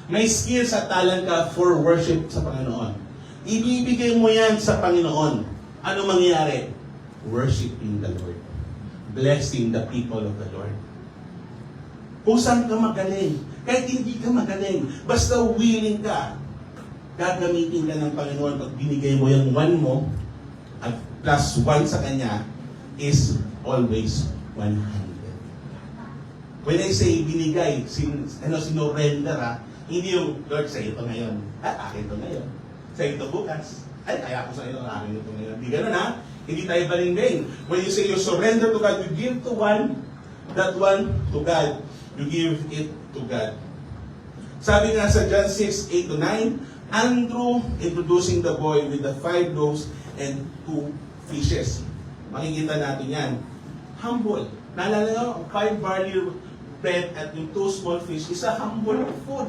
May skills at talent ka for worship sa Panginoon. Ibibigay mo yan sa Panginoon. Ano mangyayari? Worshiping the Lord. Blessing the people of the Lord. Kung saan ka magaling, kahit hindi ka magaling, basta willing ka, gagamitin ka ng Panginoon pag binigay mo yung one mo, at plus one sa Kanya, is always 100. When I say binigay, sinurrender hindi yung, Lord, sa ito ngayon. Akin ito ngayon. Sa ito bukas. Kaya ko sa ito, akin ito ngayon. Hindi ganun Hindi tayo baling-baling. When you say you surrender to God, you give to one, that one to God. You give it to God. Sabi nga sa John 6:8-9, Andrew introducing the boy with the 5 loaves and 2 fishes. Makikita natin yan. Humble. Naalala nyo, 5 barley bread at yung 2 small fish, isa humble food.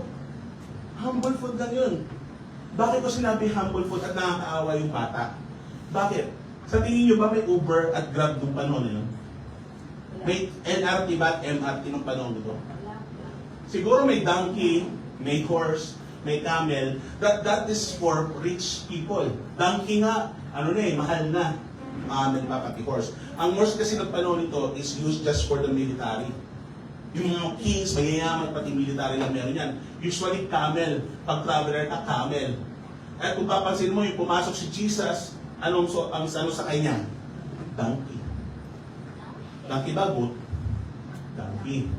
Humble food lang yun. Bakit ko sinabi humble food at nakakaawa yung bata? Bakit? Sa tingin nyo ba may Uber at Grab nung panahon na yun? May NRT ba at MRT nung panahon nito? Siguro may donkey, may horse, may camel. That is for rich people. Donkey nga, mahal na. Pati horse. Ang horse kasi ng panahon nito is used just for the military. Yung mga kings, mayayaman, pati military lang meron yan. Usually camel. Pag traveler ka, camel. At kung papansin mo, yung pumasok si Jesus, ano sa kanya? Donkey. Donkey ba, boat? Donkey.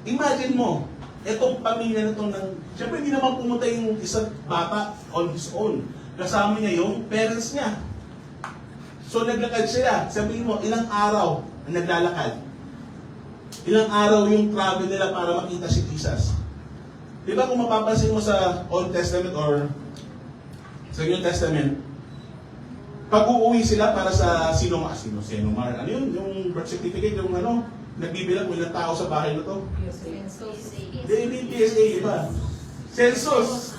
Imagine mo, itong pamilya na itong siyempre hindi naman pumunta yung isang bata on his own. Kasama niya yung parents niya. So naglakad sila. Sabihin mo, ilang araw ang naglalakad? Ilang araw yung travel nila para makita si Jesus? Di ba kung mapapansin mo sa Old Testament or sa New Testament, pag uuwi sila para sa Sinomar, ano yun? Yung birth certificate, yung nagbibilang kung ilang tao sa bahay na to. Daily PSA, iba. Census.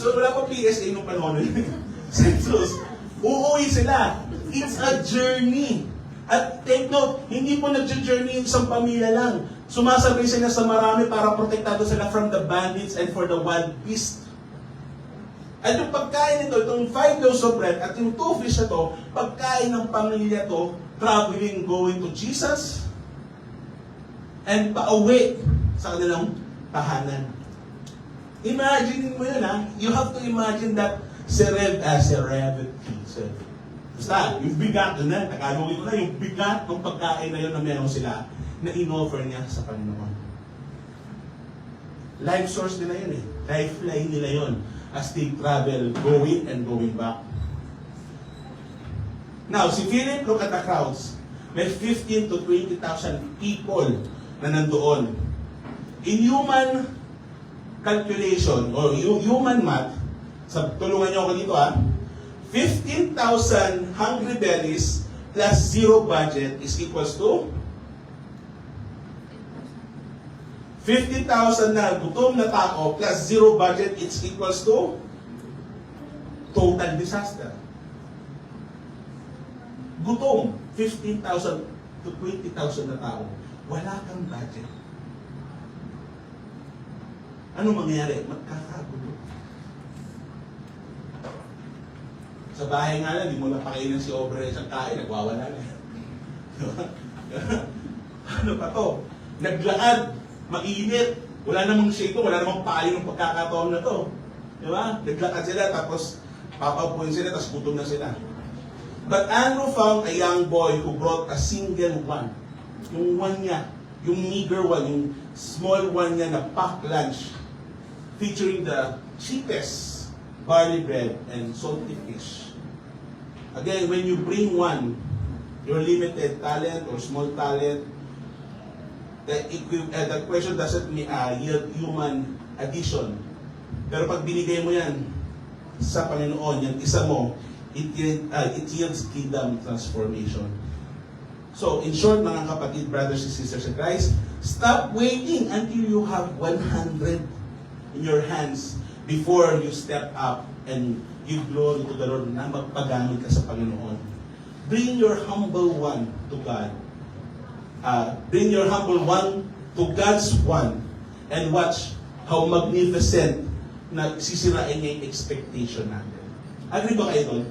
Wala pa PSA nung panahon. Census. Uuwi sila. It's a journey. At take note, hindi po nag-journey yung isang pamilya lang. Sumasabay sila sa marami para protektado sila from the bandits and for the wild beast. At yung pagkain nito, itong 5 loaves of bread at yung 2 fish na to, pagkain ng pamilya to, traveling, going to Jesus, and pauwi sa kanilang tahanan. Imagine mo yun You have to imagine that serenity. Basta, yung bigat na, tagalogin ko na, yung bigat ng pagkain na yun na meron sila, na in-offer niya sa Panginoon. Life source nila yun Lifeline nila yun as they travel, going and going back. Now, si Philip, look at the crowds. May 15 to 20,000 people na nandoon. In human calculation, or human math, tulungan niyo ako dito 15,000 hungry bellies plus zero budget is equals to 50,000 na gutom na tao plus zero budget, it's equals to total disaster. Gutom, 15,000 to 20,000 na tao. Wala kang budget. Ano mangyayari? Magkakagulo. Sa bahay nga lang, di mo na pakainan si Obre sa kain, nagwawala na. Ano pa to? Naglakad, mainit, wala namang shake, wala namang payo ng pagkakataon na to. Di ba? Naglakad sila, tapos papapuin sila, tapos gutom na sila. But Andrew found a young boy who brought a single one. Yung one niya, yung meager one, yung small one niya na packed lunch, featuring the cheapest barley bread and salty fish. Again, when you bring one, your limited talent or small talent, the question doesn't yield human addition. Pero pag binigay mo yan sa Panginoon, yung isa mo, it yields kingdom transformation. So, in short, mga kapatid, brothers and sisters in Christ, stop waiting until you have 100 in your hands before you step up and give glory to the Lord na magpagamit ka sa Panginoon. Bring your humble one to God. Bring your humble one to God's one and watch how magnificent na sisirain niya yung expectation natin. Agree ba kayo doon?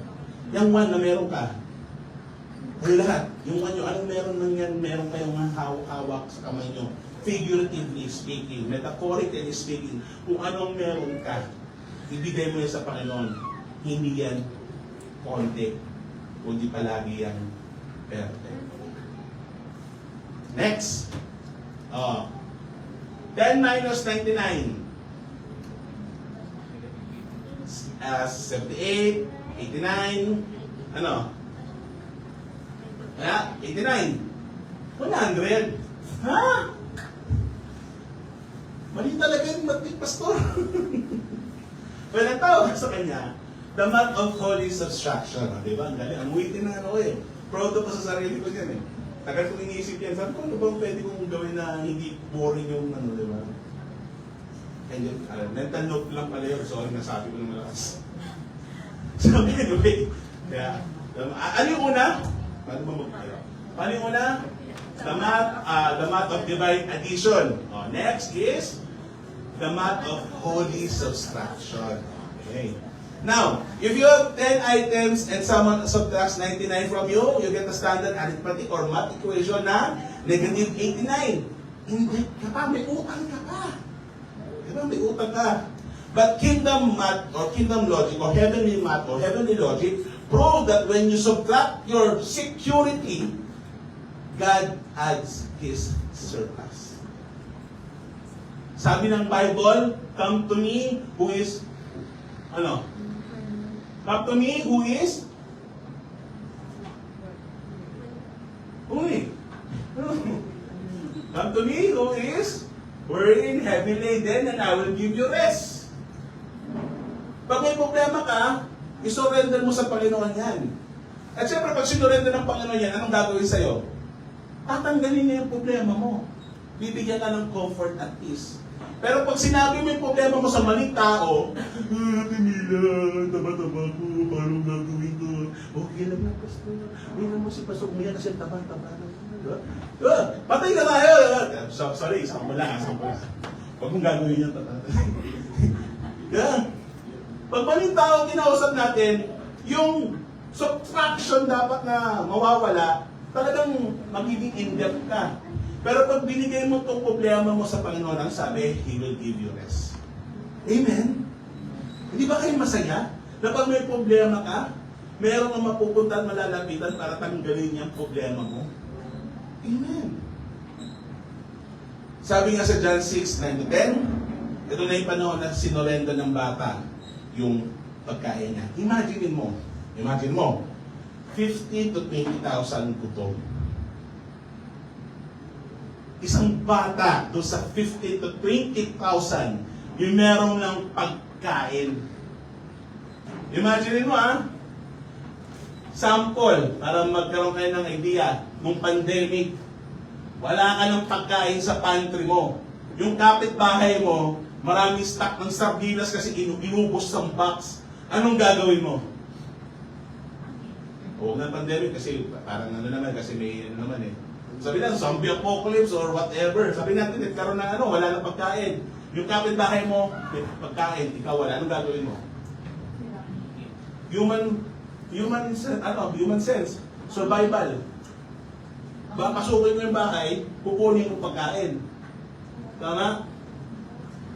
Yung one na meron ka, or lahat, yung one nyo, anong meron nang yan, meron kayong hawak-hawak sa kamay nyo, figuratively speaking, metaphorically speaking, kung anong meron ka, ibigay mo yan sa Panginoon. Hindi yan konti, kundi palagi yan perfect. Next. 10 minus 99. 78, 89, ano? 89. 100. Ha? Mali talaga yung matik, pastor. Well, ang tawag sa kanya, the month of holy subtraction. Di ba? Ang galing. Ang waiting na ano eh. Proud ako sa sarili ko yan eh. Tagal kong iniisip yan. Sabi ko, ano bang pwede kong gawin na hindi boring yung ano, di ba? And yun, mental note lang pala yun. Sorry, nasabi ko ng malakas. So, anyway. Kaya, ano yung una? Paano ba mag-tayo? Paano yung una? The math of divine addition. Next is the math of holy subtraction. Okay. Now, if you have 10 items and someone subtracts 99 from you, you get a standard arithmetic or math equation na negative 89. Hindi ka pa, may utang ka pa. Diba, may utang ka. But kingdom math or kingdom logic or heavenly math or heavenly logic prove that when you subtract your security, God adds His surplus. Sabi ng Bible, come to me who is, ano? Come to me who is? Uy! Come to me who is burdened, heavy laden, and I will give you rest. Pag may problema ka, isurrender mo sa Panginoon yan. At syempre, pag sinurrender ng Panginoon yan, anong gagawin sa'yo? Tatanggalin niya yung problema mo. Bibigyan ka ng comfort at peace. Pero pag sinabi mo yung problema mo sa maling tao, Camila, taba-taba ko, paano gagawin ko? Okay lang na, Pastor. Tingnan mo si Pastor, umiyak kasi taba-taba na. Patay na tayo! Sorry, isang mo lang. Huwag mong gagawin yan. Pag maling tao kinausap natin, yung subtraction dapat na mawawala, talagang magiging in-depth ka. Pero pag binigay mo itong problema mo sa Panginoon, ang sabi, He will give you rest. Amen? Hindi ba kayo masaya? Na pag may problema ka, meron kang mapupunta at malalapitan para tanggalin yung problema mo? Amen. Sabi nga sa John 6:9-10, ito na yung panahon na sinorenda ng bata yung pagkain niya. Imagine mo, 50 to 20,000 gutom. Isang bata doon sa 50 to 20,000 yung meron ng pagkain. Imagine mo Sample, para magkaroon kayo ng idea, nung pandemic, wala ka ng pagkain sa pantry mo. Yung kapitbahay mo, maraming stock ng sardinas kasi inubos ng box. Anong gagawin mo? Huwag na pandemic kasi parang ano naman, kasi may ano naman eh. Sabi na, zombie apocalypse or whatever. Sabi natin, nagkaroon ng ano, wala nang pagkain. Yung kapitbahay mo, may pagkain, ikaw wala. Anong gagawin mo? Human sense. Survival. Pasukin mo yung bahay, kukunin mo pagkain. Tama?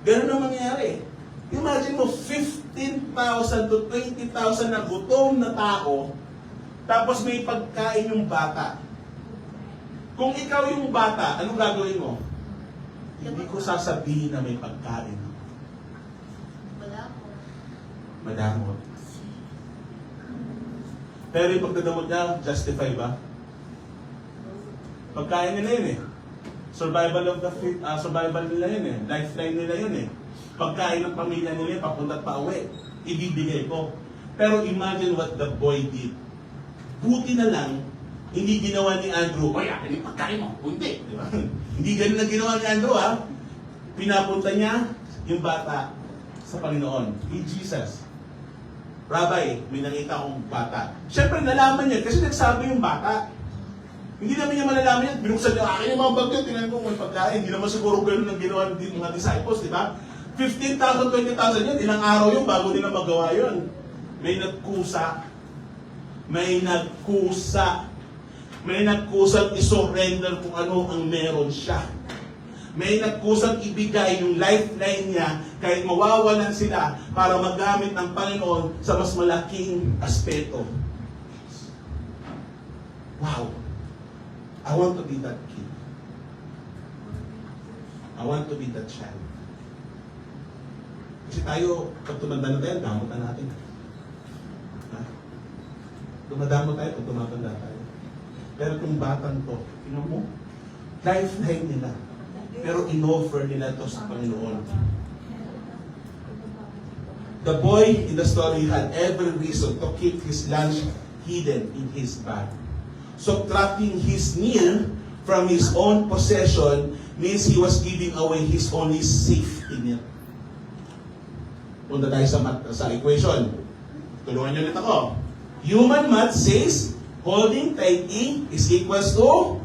Ganun ang mangyayari. Imagine mo, 15,000 to 20,000 na gutom na tao, tapos may pagkain yung bata. Kung ikaw yung bata, anong gagawin mo? Hindi ko sasabihin na may pagkain. Madamot. Pero yung pagdadamot niya, justify ba? Pagkain nila yun eh. Survival nila yun eh. Lifeline nila yun eh. Pagkain ng pamilya nila yun, papunta at pauwi. Ibibigay ko. Pero imagine what the boy did. Buti na lang, hindi ginawa ni Andrew, "Oy, akin yung pagkain mo." Hindi. Di ba? Hindi ganun ang ginawa ni Andrew ha. Pinapunta niya yung bata sa Panginoon. Hey Jesus. Rabbi, may nakita akong bata. Siyempre, nalaman niya kasi nagsabi yung bata. Hindi naman niya malalaman yan. Binuksan niya, akin yung mga bag yun, tingnan ko may pagkain. Hindi naman siguro ganun ang ginawa ng mga disciples, di ba? 15,000, 20,000 yun, ilang araw yun bago nila magawa yun. May nagkusa. May nagkusang isurrender kung ano ang meron siya. May nagkusang ibigay yung lifeline niya kahit mawawalan sila para magamit ng Panginoon sa mas malaking aspeto. Wow! I want to be that kid. I want to be that child. Kasi tayo, pag tumanda na tayo, damot na natin. Ha? Dumadamot tayo pag tumatanda tayo. Pero itong batang to, tingnan mo, lifeline nila. Pero in-offer nila to sa Panginoon. The boy in the story had every reason to keep his lunch hidden in his bag. Subtracting his meal from his own possession means he was giving away his only safety net. Punta tayo sa equation. Tulungan niyo ulit ako. Human math says holding tightly is equals to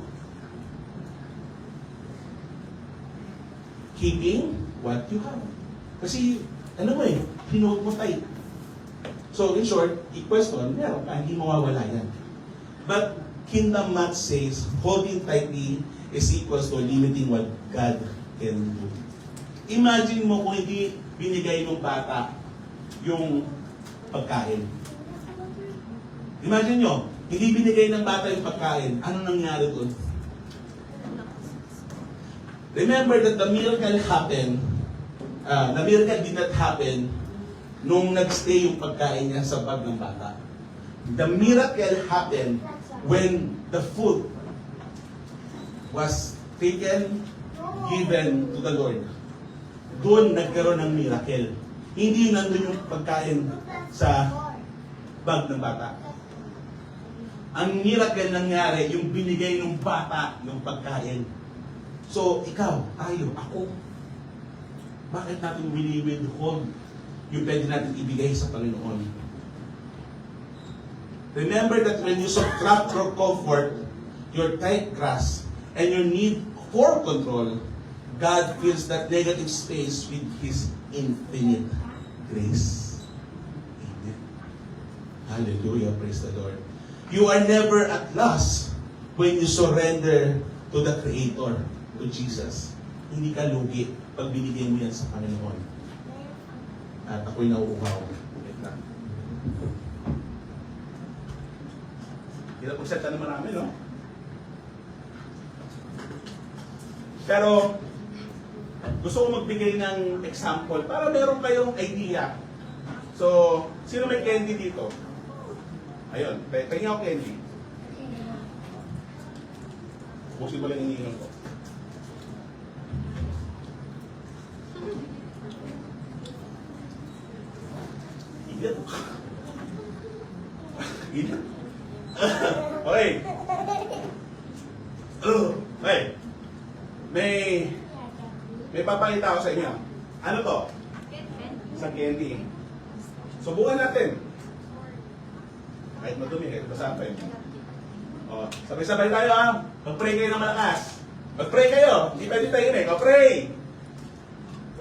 keeping what you have. Kasi, ano mo eh, hinold mo tight. So, in short, equation, meron ka, hindi mawawala yan. But, kingdom math says, holding tightly is equals to limiting what God can do. Imagine mo kung hindi binigay ng bata yung pagkain. Imagine nyo, hindi binigay ng bata yung pagkain, ano nangyari doon? Remember that the miracle happened, the miracle did not happen nung nagstay yung pagkain niya sa bag ng bata. The miracle happened when the food was taken, given to the Lord. Doon nagkaroon ng miracle. Hindi nandun yung pagkain sa bag ng bata. Ang miracle nangyari, yung binigay ng bata ng pagkain. So, ikaw, tayo, ako, bakit natin wini-withhold yung pwede natin ibigay sa Panginoon? Remember that when you subtract your comfort, your tight grasp, and your need for control, God fills that negative space with His infinite grace. Amen. Hallelujah. Praise the Lord. You are never at loss when you surrender to the Creator, to Jesus. Hindi ka lugi pag binigyan mo yan sa Panginoon. At ako'y nauuhaw. Wait lang. Hirap mag-set naman namin, no? Pero, gusto ko magbigay ng example para meron kayong idea. So, sino may candy dito? Ayun, tingin ako candy. Busin mo lang iniinom ko. Ingat. Ingat. Okay. Okay. May papakita ko sa inyo. Ano to? Isang candy. Subukan natin. Kahit madumi, kahit masapin. O, sabay-sabay tayo ha. Mag-pray kayo ng malakas. Mag-pray kayo. Hindi pwede tayo eh. Mag-pray.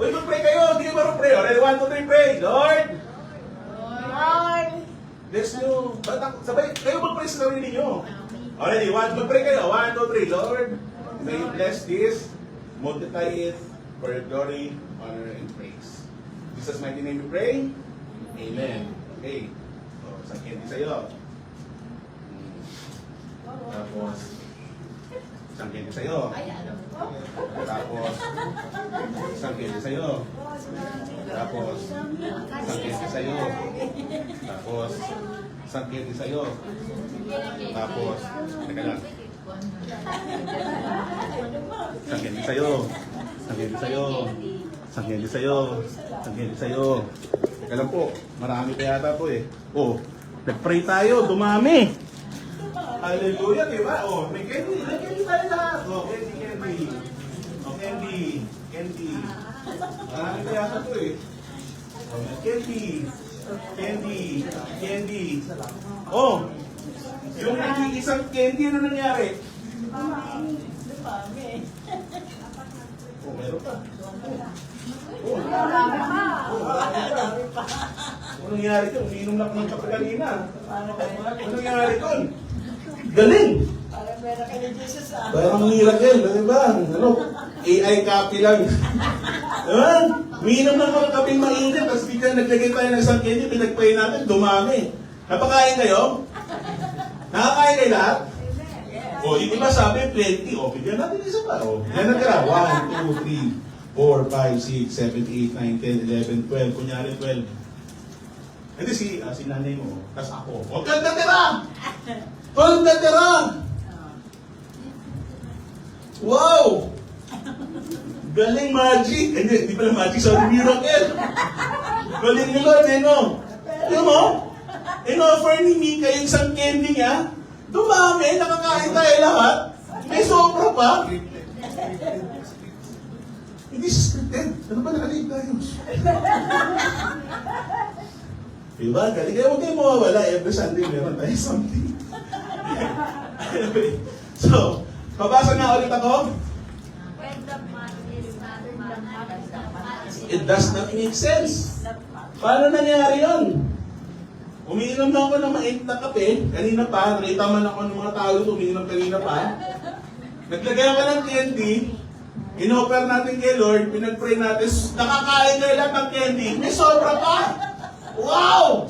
Uy, mag-pray kayo. Hindi kayo marunong pray. Alright, 1, 2, 3, pray. Lord. Bless nyo. Sabay, kayo mag-pray sa sarili nyo. Already, mag-pray kayo. 1, 2, 3. Lord, may you bless this. Multiply it for your glory, honor, and praise. In Jesus' mighty name we pray. Amen. Okay. So, sakit sa'yo. Tapos, sakit sa'yo. Tapos, sakit sa'yo. Tapos, sakit sa'yo. Tapos, sakit sa'yo. Tapos, teka lang. Sakit sa'yo. Sakit sa'yo. Sakit sa'yo. Sakit sa'yo. Teka lang po, marami pa yata po eh. Oh, nag-pray tayo, dumami. Hallelujah, di ba? Oh, may candy. May candy tayo lahat. Oh, candy, candy. Oh, candy. Candy. Marami pa yata po eh. Oh, may candy. Candy. Candy. Oh, yung nag-iisang candy, ano nangyari? Oh, meron pa. Oh, marami pa. Ano nangyari doon? Umiinom lang ng kape kanina. Ano nangyari doon? Galing! Parang miracle, di ba? Ano? AI copy lang. Diba? Umiinom lang ng kape mainit, tapos bigla naglagay tayo ng isang candy, pinagpay natin, dumami. Napakain kayo? Nakakain kayo lahat? O, yung iba sabi, plenty. O, bigyan natin isa pa. O, yan na tira. 1, 2, 3, 4, 5, 6, 7, 8, 9, 10, 11, 12. Kunyari 12. Hindi si nanay mo. Tapos ako. Huwag kang natira! Huwag natira! Wow! Galing magic! Hindi pala magic. Sorry, miracle! Galing ni Lord, eh, no? Alam mo? In-offer ni Mika yung isang candy niya. Dumami, nakakain tayo lahat. May sobra pa. Hindi scripted. Ano ba nakalib tayo? Diba? Galing kayo, huwag kayo mawawala. Every Sunday meron tayo something. Anyway, so, pabasa na ulit ako. It does not make sense. Paano nangyari yun? Umiinom na ako ng mainit na kape, kanina pa, nakita man ako ng mga tao umiinom kanina pa. Naglagay ako ng candy, in-offer natin kay Lord, pinag-pray natin, nakakain kayo lahat ng candy, may sobra pa! Wow!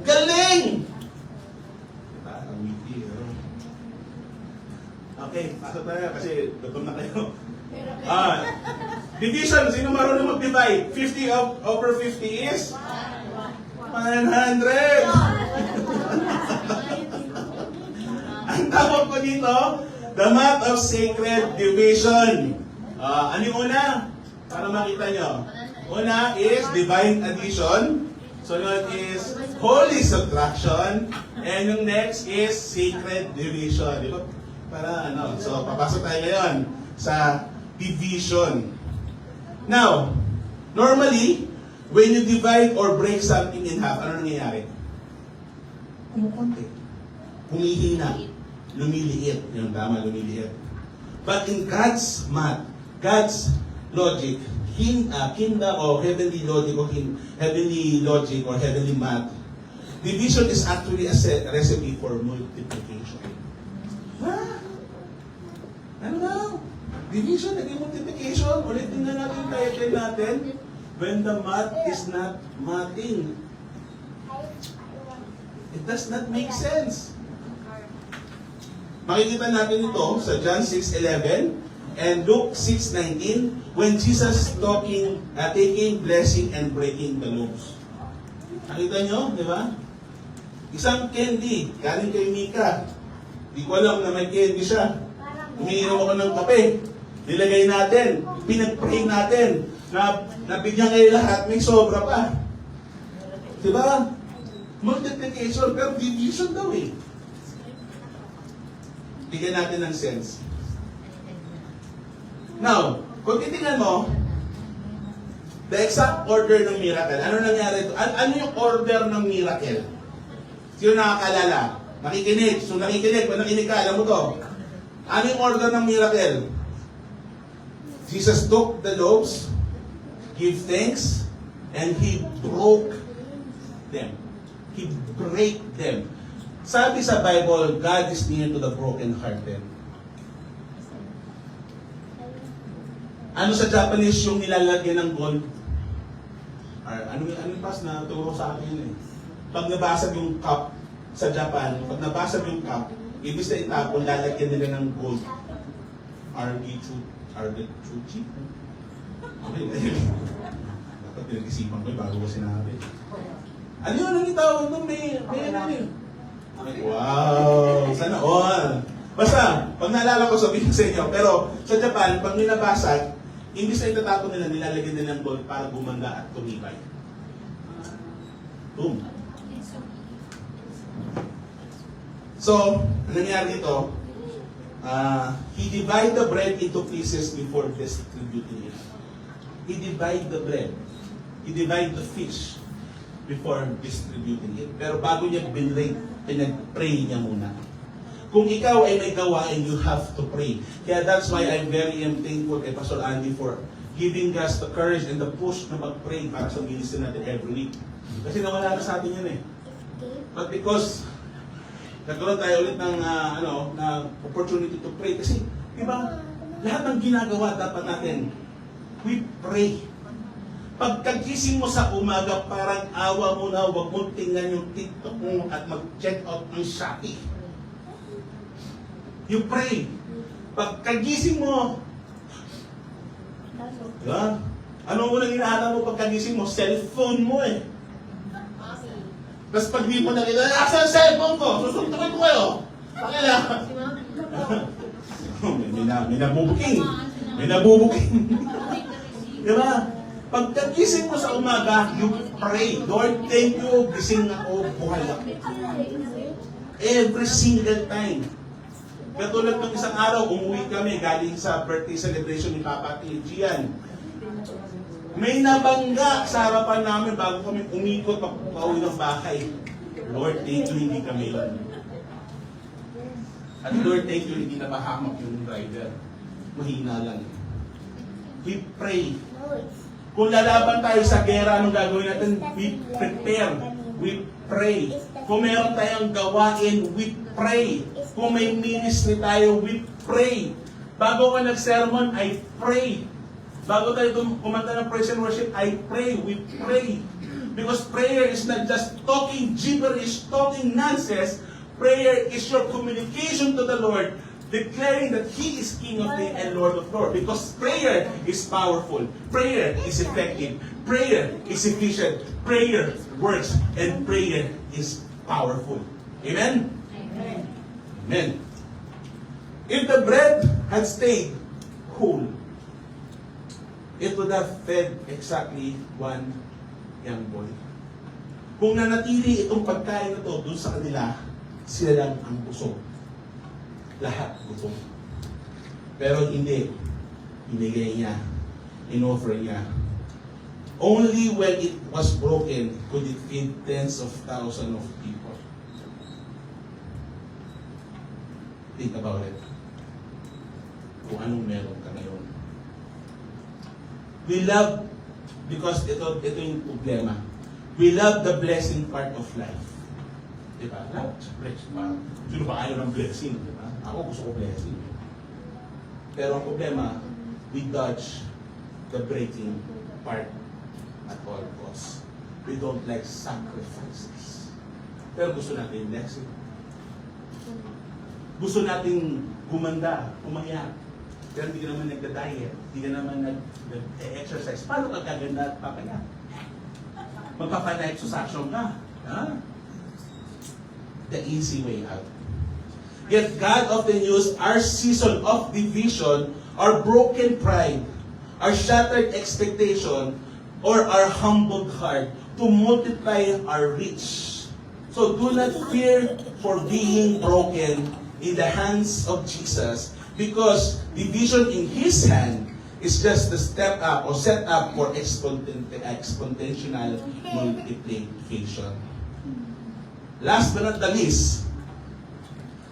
Galing! Diba? Ang witty, okay, pasok tayo kasi gutom na kayo. Division, sino marunong mag-divide? 50 over 50 is? 100! Ang tawag ko dito, the math of sacred division. Ano yung una? Para makita nyo. Una is divine addition. Sunod is holy subtraction. And yung next is sacred division. Di ba? Para ano. So, papasok tayo ngayon sa division. Now, normally, when you divide or break something in half, ano nangyayari? Kumukonti. Humihina. Lumiliit. Yung tama, lumiliit. But in God's math, God's logic, kingdom or heavenly logic or heavenly logic or heavenly math, division is actually a recipe for multiplication. Ha? Ano na? Division, naging multiplication. Ulitin na natin yung title natin. When the math is not mathing. It does not make sense. Makikita natin ito sa John 6:11 and Luke 6:19 when Jesus taking, blessing, and breaking the loaves. Nakita nyo, di ba? Isang candy, galing kay Mika. Di ko alam na may candy siya. Umiinom ako ng kape. Nilagay natin, pinag-pray natin, nabigyan kayo lahat, may sobra pa. Diba? Multiplication, pero division daw eh. Bigyan natin ng sense. Now, kung titingnan mo, the exact order ng miracle. Ano nangyari ito? Ano yung order ng miracle? Sino nakakalala? Nakikinig. So nakikinig. Pag nakinig ka, alam mo to. Ano yung order ng miracle? Jesus took the loaves, give thanks, and He broke them. He break them. Sabi sa Bible, God is near to the broken-hearted. Ano sa Japanese yung nilalagyan ng gold? Ano yung pas na turo sa akin yun eh. Pag nabasag yung cup sa Japan, pag nabasag yung cup, ibig na itapon, lalagyan nila ng gold. Argetsuchi? Okay. Dapat pinag-isipan ko bago ko sinabi. Ano yun? Ano yung tawag doon? May ano yun? Wow! Sana all! Basta, pag naalala ko sabihin sa inyo, pero sa Japan, pag ninabasag, imbis na itatapon nila, nilalagyan nila ng gold para gumanda at tumibay. Boom! So, ang nangyari dito, He divided the bread into pieces before distributing it. He divided the bread. He divided the fish before distributing it. Pero bago niya binlay, pinag-pray niya muna. Kung ikaw ay may gawain, you have to pray. Kaya that's why I'm very thankful kay Pastor Andy for giving us the courage and the push na mag-pray para sa ministry natin every week. Kasi nawala na sa atin yun eh. But because nagkaroon tayo ulit ng na opportunity to pray. Kasi, di ba, lahat ng ginagawa dapat natin, we pray. Pagkagising mo sa umaga, parang awa mo na, huwag mong tingnan yung TikTok mo at mag-check out ng Shopee. You pray. Pagkagising mo, diba? Anong unang hinahanap mo pagkagising mo? Cellphone mo eh. Tapos pag di mo nakita, asa ang cellphone ko? Susuntukin ko kayo. Pakila. May nabubuking. May nabubuking. Diba? Pagkagising mo sa umaga, you pray. Lord, thank you. Gising ako, buhay ako. Every single time. Katulad ng isang araw, umuwi kami galing sa birthday celebration ni Papa Gian. May nabangga sa harapan namin bago kami umikot pauwi ng bahay. Lord, thank you, hindi kami yun. At Lord, thank you, hindi na mahamak yung driver. Mahina lang. We pray. Kung lalaban tayo sa gera, anong gagawin natin? We prepare. We pray. Kung meron tayong gawain, we pray. Kung may ministry tayo, we pray. Bago ka nag-sermon, I pray. Bago tayo kumanta ng praise and worship, I pray, we pray. Because prayer is not just talking gibberish, talking nonsense. Prayer is your communication to the Lord, declaring that He is King of Kings and Lord of Lords. Because prayer is powerful. Prayer is effective. Prayer is efficient. Prayer works. And prayer is powerful. Amen? Amen. Amen. If the bread had stayed whole, it would have fed exactly one young boy. Kung nanatili itong pagkain na to doon sa kanila, sila lang ang busog. Lahat busog. Pero hindi. Inigay niya. In-offer niya. Only when it was broken could it feed tens of thousands of people. Think about it. Kung anong meron ka ngayon. We love, because ito yung problema. We love the blessing part of life. Diba? Love, blessing. Sino ba ayaw ng blessing? Diba? Ako gusto ko blessing. Pero ang problema, we dodge the breaking part at all costs. We don't like sacrifices. Pero gusto natin blessing. Gusto natin gumanda, umaya. Pero hindi ka naman nagda-diet, hindi ka naman nag-exercise. Paano ka gaganda at papaya? Magpapana-exercisyon ka. Ha? The easy way out. Yet God often used our season of division, our broken pride, our shattered expectation, or our humbled heart to multiply our reach. So do not fear for being broken in the hands of Jesus because division in His hand is just the step up or set up for exponential multiplication. Last but not the least,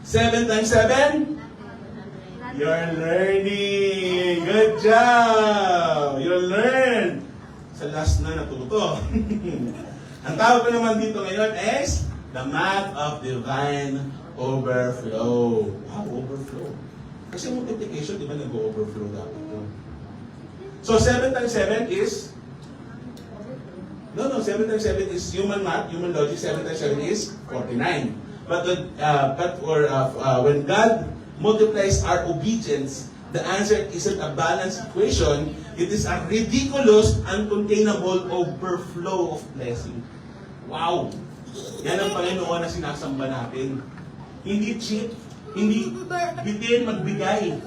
7 times 7? You're learning! Good job! You'll learn! Sa last na natuto. Ang tawag ko naman dito ngayon is the math of divine overflow. Wow, overflow. Kasi multiplication, di ba nag-overflow dapat yun? So 7 times 7 is... No, 7 times 7 is human math, human logic. 7 times 7 is 49. But when God multiplies our obedience, the answer isn't a balanced equation. It is a ridiculous, uncontainable overflow of blessing. Wow! Yan ang Panginoon na sinasamba natin. Hindi cheap, hindi bitin, magbigay.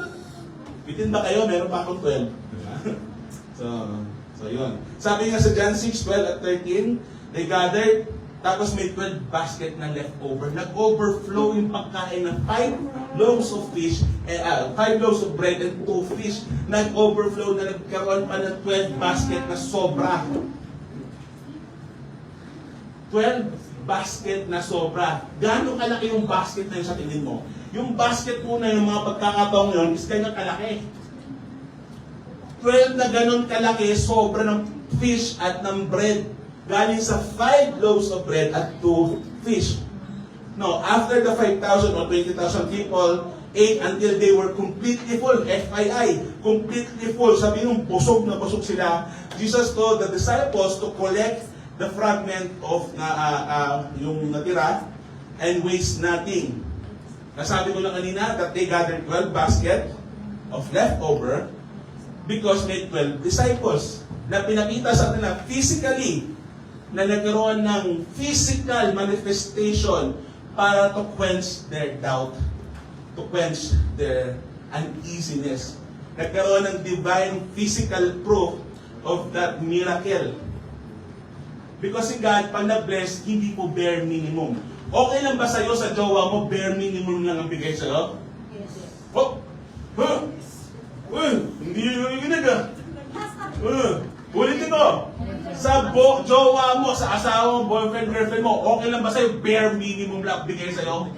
Bitin ba kayo? Meron pa akong 12. Diba? So yun. Sabi nga sa John 6:12 at 13, they gathered, tapos may 12 basket na leftover. Nag-overflow yung pagkain ng 5 loaves of fish, 5 loaves of bread and 2 fish. Nag-overflow na nagkaroon pa ng 12 basket na sobra. 12 basket na sobra. Gaano kalaki yung basket na yun sa tingin mo? Yung basket po na yung mga pagkakataong yun is ganyan kalaki. 12 na ganon kalaki, sobra ng fish at ng bread. Galing sa 5 loaves of bread at 2 fish. No, after the 5,000 or 20,000 people ate until they were completely full, FII, completely full. Sabi nung busog na busog sila, Jesus told the disciples to collect the fragment of yung natira and waste nothing. Nasabi ko lang kanina that they gathered 12 basket of leftover because may 12 disciples na pinakita sa kanila physically na nagkaroon ng physical manifestation para to quench their doubt, to quench their uneasiness. Nagkaroon ng divine physical proof of that miracle. Because si God, pag na-bless, hindi po bare minimum. Okay lang ba sa'yo sa jowa mo, bare minimum lang ang bigay sa'yo? Yes. Oh! Huh? Hindi yung ginaga. Ulitin ko. Sa jowa mo, sa asawa mo, boyfriend, girlfriend mo, okay lang ba sa'yo, bare minimum lang bigay sa'yo?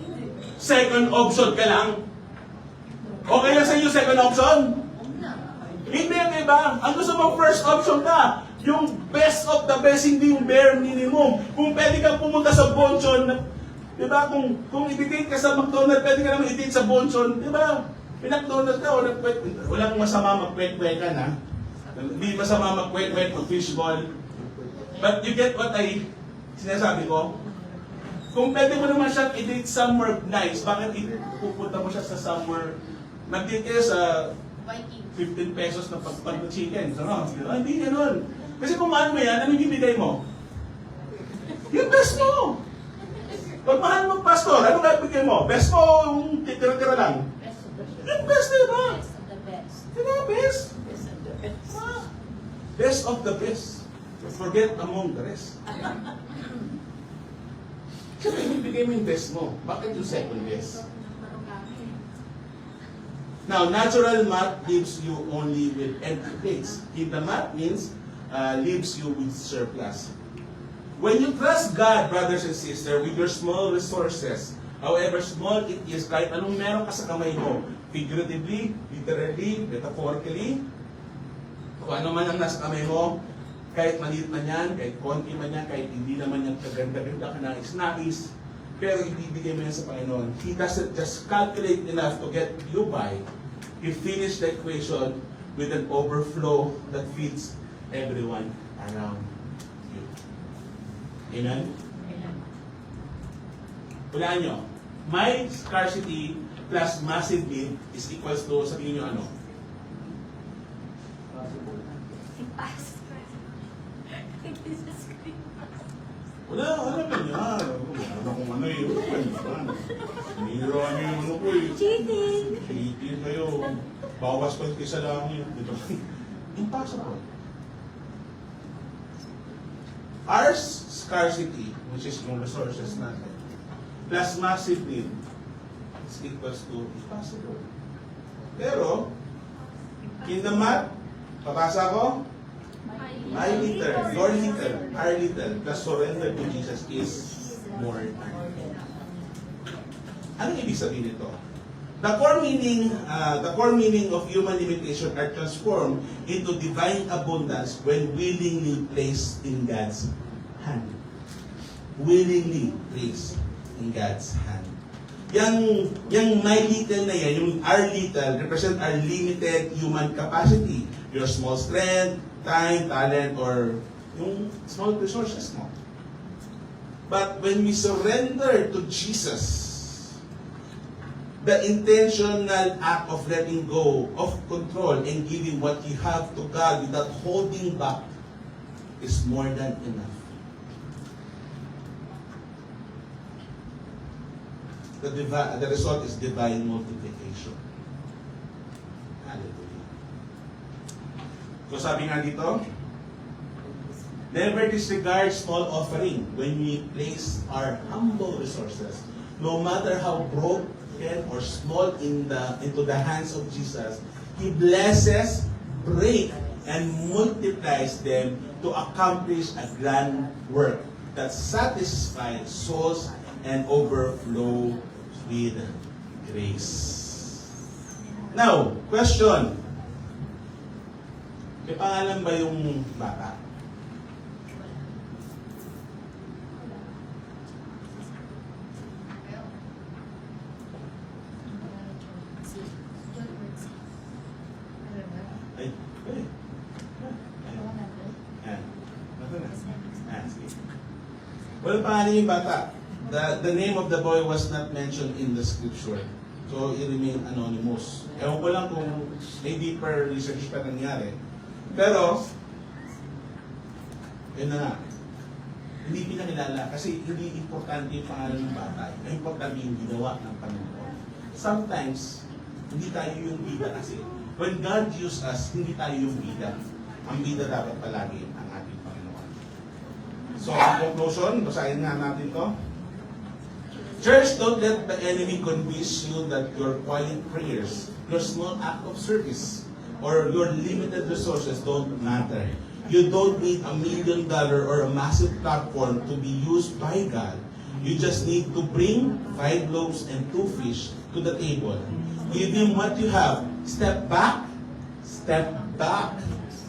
Second option ka lang. Okay lang sa'yo second option? Hindi, diba? Ang gusto mo first option ka. Yung best of the best, hindi yung bare minimum. Kung pwede kang pumunta sa Bonchon, diba? Kung i-date ka sa McDonald's, pwede ka naman i-date sa Bonchon, diba? Pinag-Donald ka, walang masama magkwek-kwekan, ha? Hindi masama magkwek-kwek, mag-fishball. But you get what sinasabi ko? Kung pwede mo naman siya i-date somewhere nice, bakit pupunta mo siya sa somewhere, mag-date kayo sa 15 pesos na pagpag ng chicken. So, no? Hindi ganun. Kasi kung mahal mo yan, ano yung ibigay mo? Yung best mo! Pag mahal mo pastor, ano nga ibigay mo? Best mo yung tira-tira lang? Yung best, diba? Best of the best. Diba, best? Best of the best. Best of the best. Forget among the rest. Siyempre, ibigay mo yung best mo. Bakit yung second best? Now, natural math leaves you only with empty plates. In the math means, leaves you with surplus. When you trust God, brothers and sisters, with your small resources, however small it is, kahit anong meron ka sa kamay mo, figuratively, literally, metaphorically, kung ano man ang nasa kamay mo, kahit maliit man yan, kahit konti man yan, kahit hindi naman yan kaganda-ganda ka nais-nais, pero ibibigay mo yan sa Panginoon. He doesn't just calculate enough to get you by. He finished the equation with an overflow that feeds everyone around you. Amen? Hulaan nyo. My scarcity plus massive need is equals to, sabihin nyo ano? Wala naman yan. Wala kung ano yun. Hinihirahan nyo yung ano ko eh. Cheating kayo. Bawas pa yung kisa lang yun. Diba? Impossible. Our scarcity, which is yung resources natin, plus massive need, is x equals to, it's possible. Pero, in the math, papasa ko, I little, your little, our little, plus surrender to Jesus is more than enough. Anong ibig sabihin nito? The core meaning of human limitation are transformed into divine abundance when willingly placed in God's hand. Willingly placed in God's hand. Yung my little na yan, yung our little, represent our limited human capacity. Your small strength, time, talent, or yung small resources mo. But when we surrender to Jesus, the intentional act of letting go of control and giving what you have to God without holding back is more than enough. The result is divine multiplication. Hallelujah. So sabi nga dito, never disregard small offering when we place our humble resources, no matter how broke or small into the hands of Jesus. He blesses, breaks, and multiplies them to accomplish a grand work that satisfies souls and overflow with grace. Now, question. May pangalan ba yung bata? Ay, ay. Ayan. Ayan, sige. Well, pangalan yung bata. The name of the boy was not mentioned in the scripture. So, it remained anonymous. Ewan ko lang kung may deeper research pa nangyari. Pero, yun na nga. Hindi pinakilala kasi hindi importante yung pangalan ng bata. Ang importante yung ginawa ng Panginoon. Sometimes, hindi tayo yung bida kasi. When God used us, hindi tayo yung bida. Ang bida dapat palagi ang ating Panginoon. So, ang conclusion, basahin nga natin to. Church, don't let the enemy convince you that your quiet prayers, your small act of service, or your limited resources don't matter. You don't need $1 million or a massive platform to be used by God. You just need to bring 5 loaves and 2 fish to the table. Give Him what you have. Step back,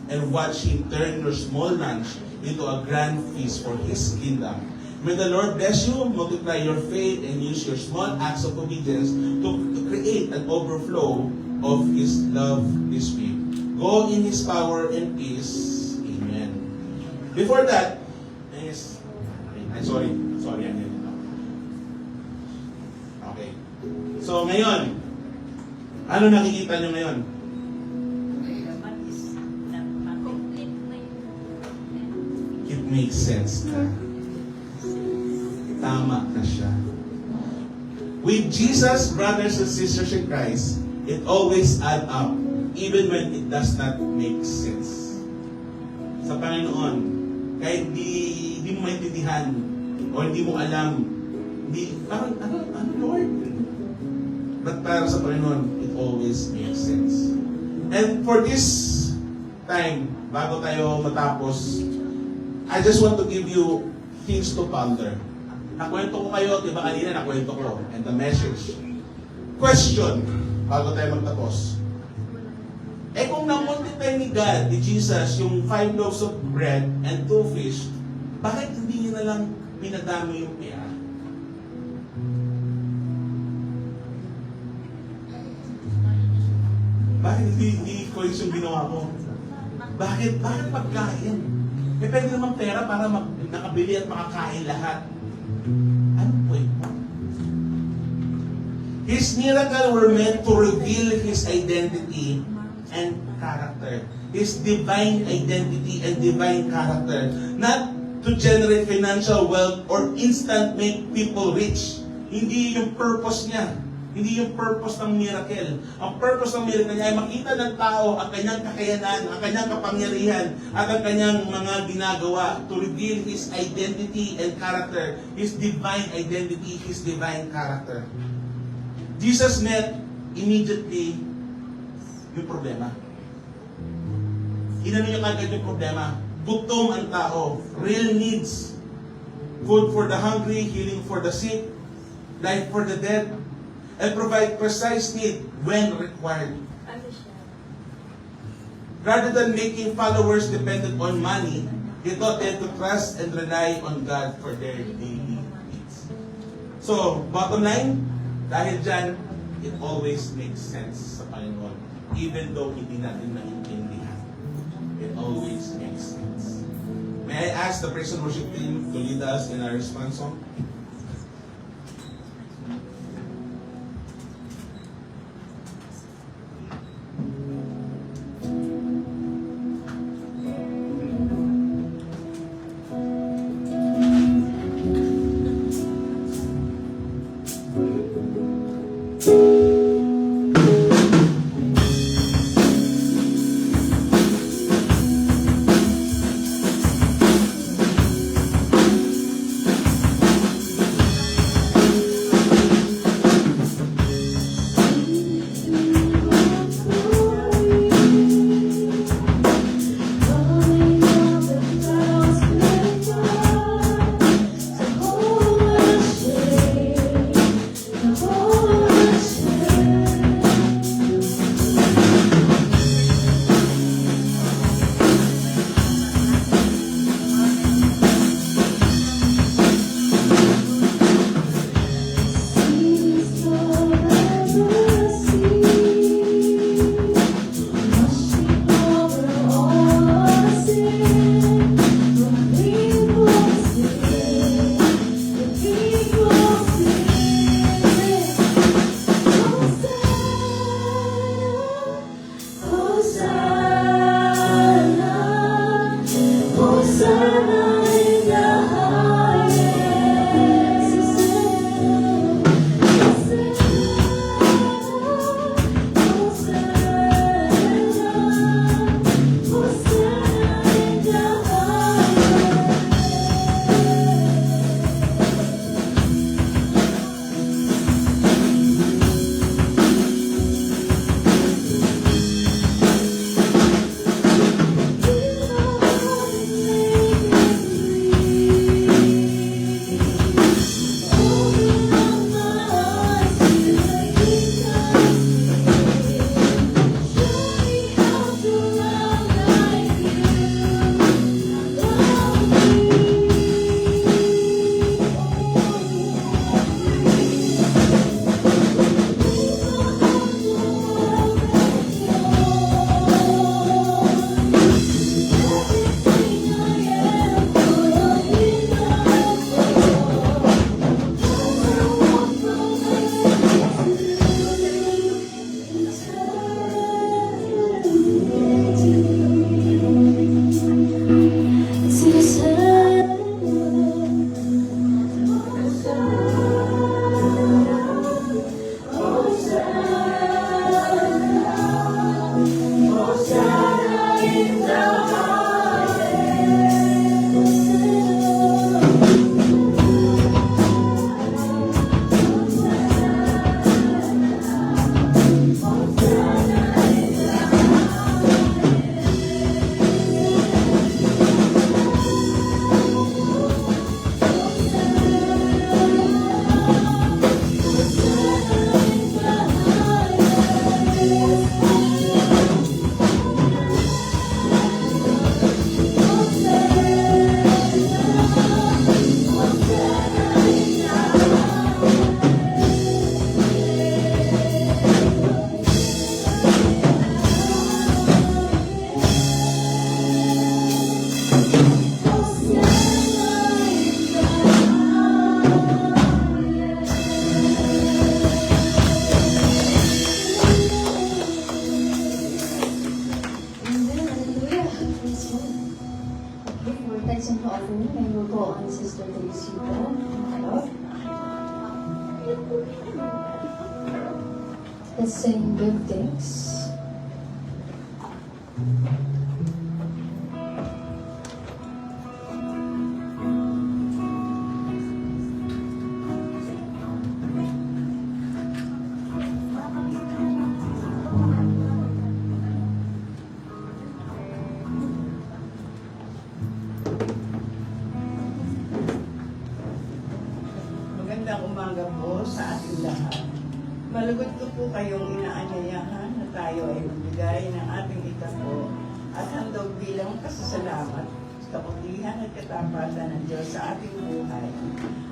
and watch Him turn your small lunch into a grand feast for His kingdom. May the Lord bless you, multiply your faith, and use your small acts of obedience to create an overflow of His love this week. Go in His power and peace. Amen. Before that, sorry. Okay. So ngayon, ano nakikita nyo ngayon? Naman is not complete na yung It makes sense na. Tama na siya. With Jesus, brothers and sisters in Christ, it always adds up, even when it does not make sense. Sa Panginoon, kahit di mo maintindihan o hindi mo alam, parang, ano Lord? But para sa Panginoon, it always makes sense. And for this time, bago tayo matapos, I just want to give you things to ponder. Nakwento ko kayo, diba kanina nakwento ko, and the message. Question, bago tayo magtapos. Kung na-multiply ni God, ni Jesus, yung 5 loaves of bread and 2 fish, bakit hindi niya na lang pinadami yung pera? Bakit hindi coins yung ginawa ko? Bakit pagkain? Pwede naman pera para nakabili at makakain lahat. Ano po ito? His miracles were meant to reveal His identity and character. His divine identity and divine character. Not to generate financial wealth or instant make people rich. Hindi yung purpose niya. Hindi yung purpose ng miracle. Ang purpose ng miracle niya ay makita ng tao ang kanyang kakayanan, ang kanyang kapangyarihan, at ang kanyang mga ginagawa to reveal His identity and character, His divine identity, His divine character. Jesus met immediately yung problema. Inano niya kagad yung problema. Gutom ang tao. Real needs. Food for the hungry, healing for the sick, life for the dead, and provide precise need when required. Ano siya? Rather than making followers dependent on money, he taught them to trust and rely on God for their daily needs. So, bottom line, dahil dyan, it always makes sense sa Panginoon. Even though hindi natin maintindihan. It always makes sense. May I ask the praise and worship team to lead us in our response song? Let's sing good things. Magandang umaga po sa ating lahat. Malugod ko po kayong inaanyayahan na tayo ay magbigay ng ating itapo at handog bilang pasasalamat sa kabutihan at katapatan ng Diyos sa ating buhay.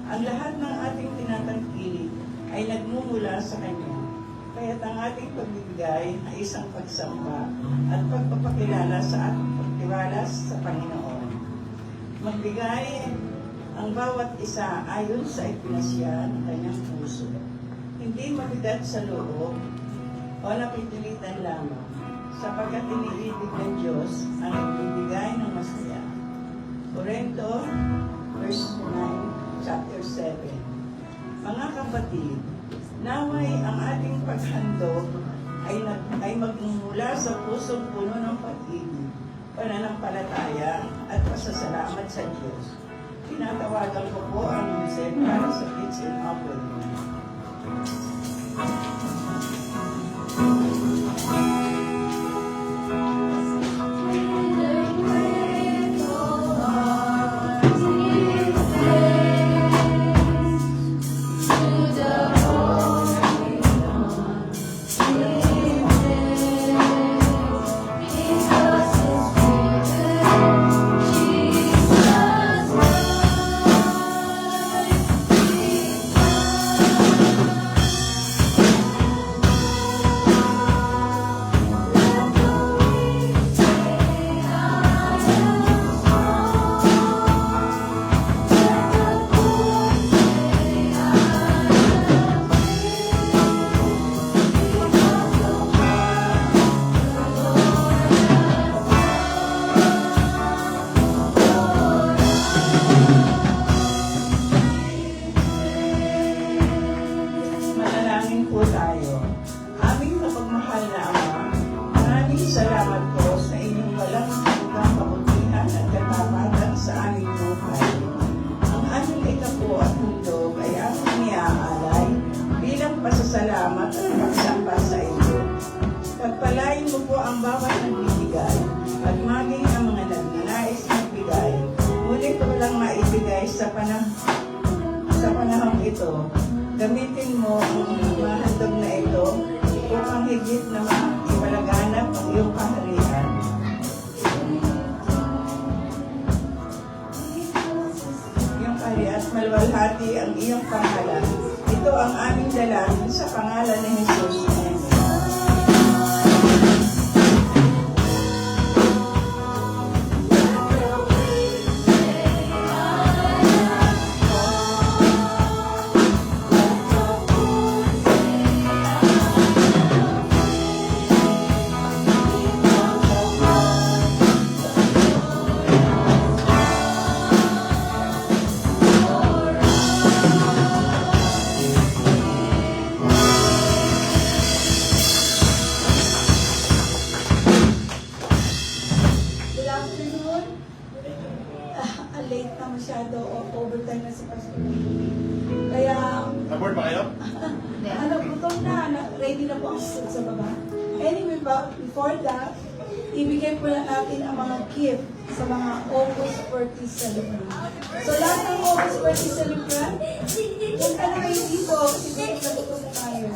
Ang lahat ng ating tinatangkilik ay nagmumula sa Kanya. Kaya't ang ating pagbibigay ay isang pagsamba at pagpapakilala sa ating pagtiwala sa Panginoon. Magbigay ang bawat isa ayon sa ipinasya ng kanyang puso. Hindi mabigat sa loob o napipilitan lamang, sapagkat iniibig ng Diyos ang nagbibigay ng masaya. Corinto, verse 9, chapter 7. Mga kapatid, naway ang ating paghandog ay magmumula sa pusong puno ng pag-ibig, pananampalataya at pasasalamat sa Diyos. Tinatawagan ko po ang Jose para sa kids in offering. Manalangin po tayo. Aming mapagmahal na Ama, maraming salamat po sa inyong walang hanggang kabutihan at katapatan sa aming buhay. Ang aming itapo at handog ay aming niaalay bilang pasasalamat at pagsamba sa iyo. Pagpalain mo po ang bawat nagbibigay at maging ang mga nagnanais magbigay. Ngunit walang maibigay sa panahong ito. Gamitin mo ang mga handog na ito upang higit na ipalaganap ang iyong kaharian. Iyong kaharian at malwalhati ang iyong pangalan. Ito ang aming dalangin sa pangalan ni Jesus. Amen. Good afternoon. Late na masyado o overtime na si Pastor Vicky. Kaya, Aboard ba kayo? gutom na, ready na po ang food sa baba. Anyway, before that, ibigay po na natin ang mga gift sa mga August 40 celebrant. So lahat ng August 40 celebrant, kung ano kayo dito, siguro na gutom na tayo.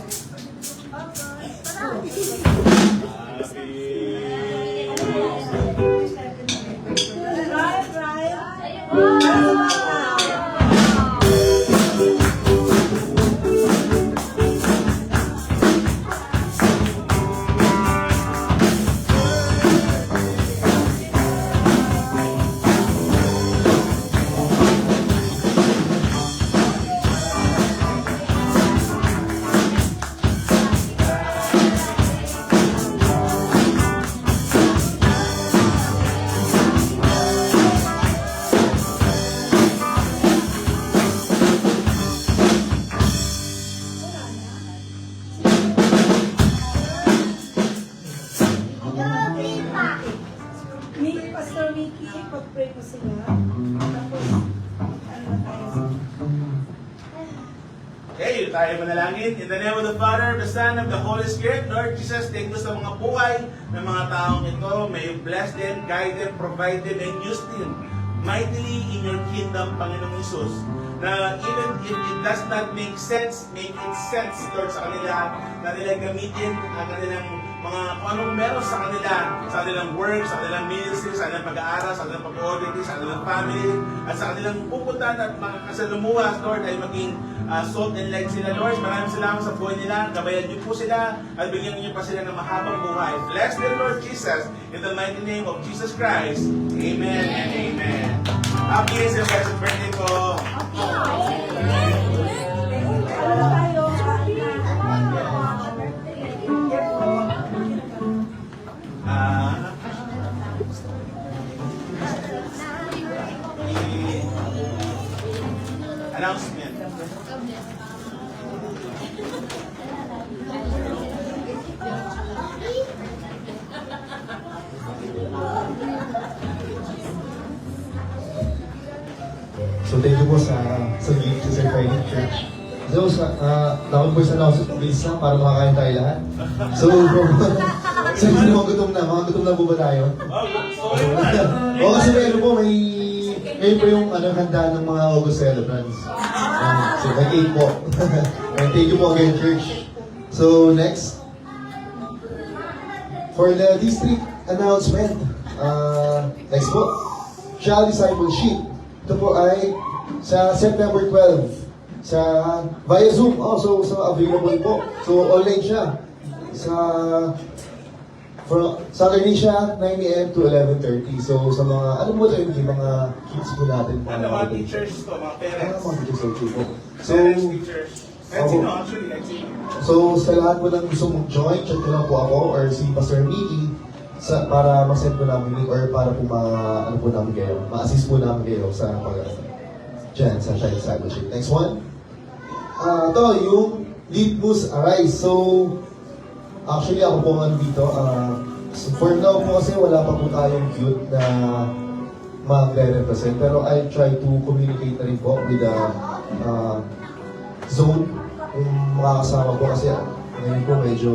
Pastor Vicky, pag-pray po sila. Tapos, ano na tayo? Okay, tayo manalangin. In the name of the Father, the Son, and the Holy Spirit, Lord Jesus, thank you sa mga buhay ng mga taong ito. May you bless them, guide them, provide them, and use them mightily in your kingdom, Panginoong Jesus. Na even if it does not make sense, make it sense, Lord, sa kanila, na nila gamitin ang kanilang mga kung anong meron sa kanilang work, sa kanilang ministry, sa kanilang pag-aaral, sa kanilang pag-audit, sa kanilang family, at sa kanilang pupuntahan at mga kasalumuha, Lord, ay maging salt and light sila, Lord. Maraming salamat sa buhay nila. Gabayan niyo po sila at bigyan niyo pa sila ng mahabang buhay. Bless them, Lord Jesus, in the mighty name of Jesus Christ. Amen and amen. Happy and blessed birthday po. Announcement. So thank you po sa gift sa Sir Friday Church. So dapat po sa announcement, bilis lang para makakain tayo lahat. So, mga gutom na po ba tayo? O kasi meron po, ngayon po yung handa ng mga August celebrants. So may cake po. And thank you po again, Church. So next, for the district announcement, next po, Child Discipleship. Ito po ay sa September 12 sa via Zoom. So available po. So online siya. For Saturday siya, 9 a.m. to 11:30. So sa mga, ano mo ito yung mga kids po natin. Mga teachers to, mga parents. Mga teachers po. So, Parents, teachers. Kahit sino, actually, kahit sino. so sa lahat po ng gusto mong join, chat ko lang po ako or si Pastor Mickey para ma-send po namin link or para po ma-assist po namin kayo sa dyan, sa Child Discipleship. Next one. Ito, yung Lead Moose Arise. So, actually ako po nga dito. So for now po kasi wala pa po tayong cute na mag-represent. Pero I try to communicate na rin po with the zone. Yung makakasama po kasi ngayon po medyo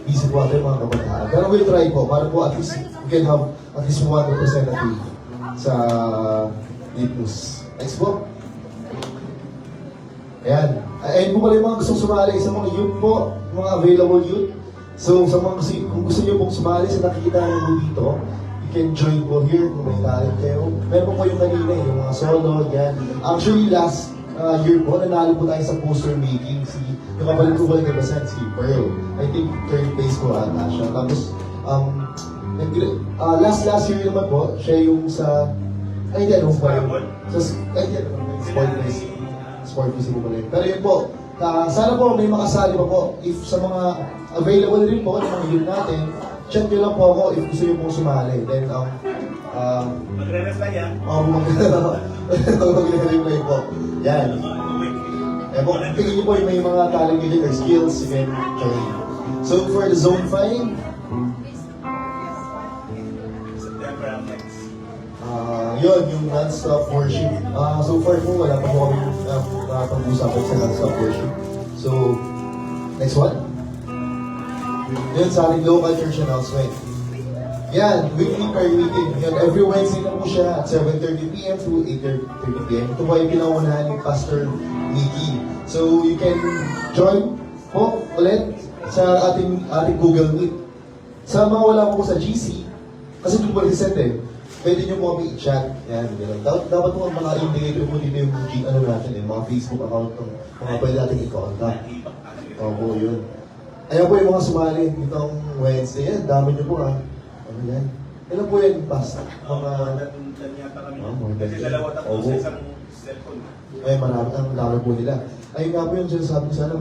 busy po natin mga kabataan. Pero we'll try po para po at least we can have at least one representative sa Litmus. Next po. Ayan. Ayan po pala yung mga gustong sumali sa mga youth po, mga available youth. So sa mga kung gusto nyo pong sumali sa nakikita nyo po dito, you can join po here kung may talent kayo. Meron po yung kanina yung mga solo, yan. Actually last year po, nanalo po tayo sa poster making. Yung kapalit ko balik represent si Pearl. I think third place po ata siya. Tapos, last year naman po, siya yung sa, ay hindi, ano po yun? Sport music po pala yun. Pero yun po, sana po may makasali pa po. If sa mga available rin po, ng mga yun natin, chat nyo lang po ako if gusto nyo pong sumali. Then, Magre-reply yan. Magre-reply po. Yan. Eh po, tingin niyo po yung may mga talent or skills, you can join. So for the Zone 5, September ang next. yun, yung non-stop worship. So far po, wala pa po kami pag-usapan sa non-stop worship. So, next one. Yun sa ating local church announcement. Yan, weekly prayer meeting. Yan, every Wednesday na po siya at 7:30 p.m. to 8:30 p.m. Ito po yung pinaunahan ni Pastor Mickey. So, you can join po ulit sa ating Google Meet. Sa mga wala po sa GC, kasi doon po reset pwede nyo po kami i-chat. Yan, gano'n. Dapat po mga indicator po dito yung yung mga Facebook account ng mga pwede natin i-contact. Opo, yun. Ayan po yung mga sumali itong Wednesday. Yan, dami nyo po Ano yan? Ilan po yan, Pasta? Dan yata kami. Kasi dalawa tapos sa isang cellphone. Marami ang dami po nila. Ayun nga po yung sinasabi ko sana,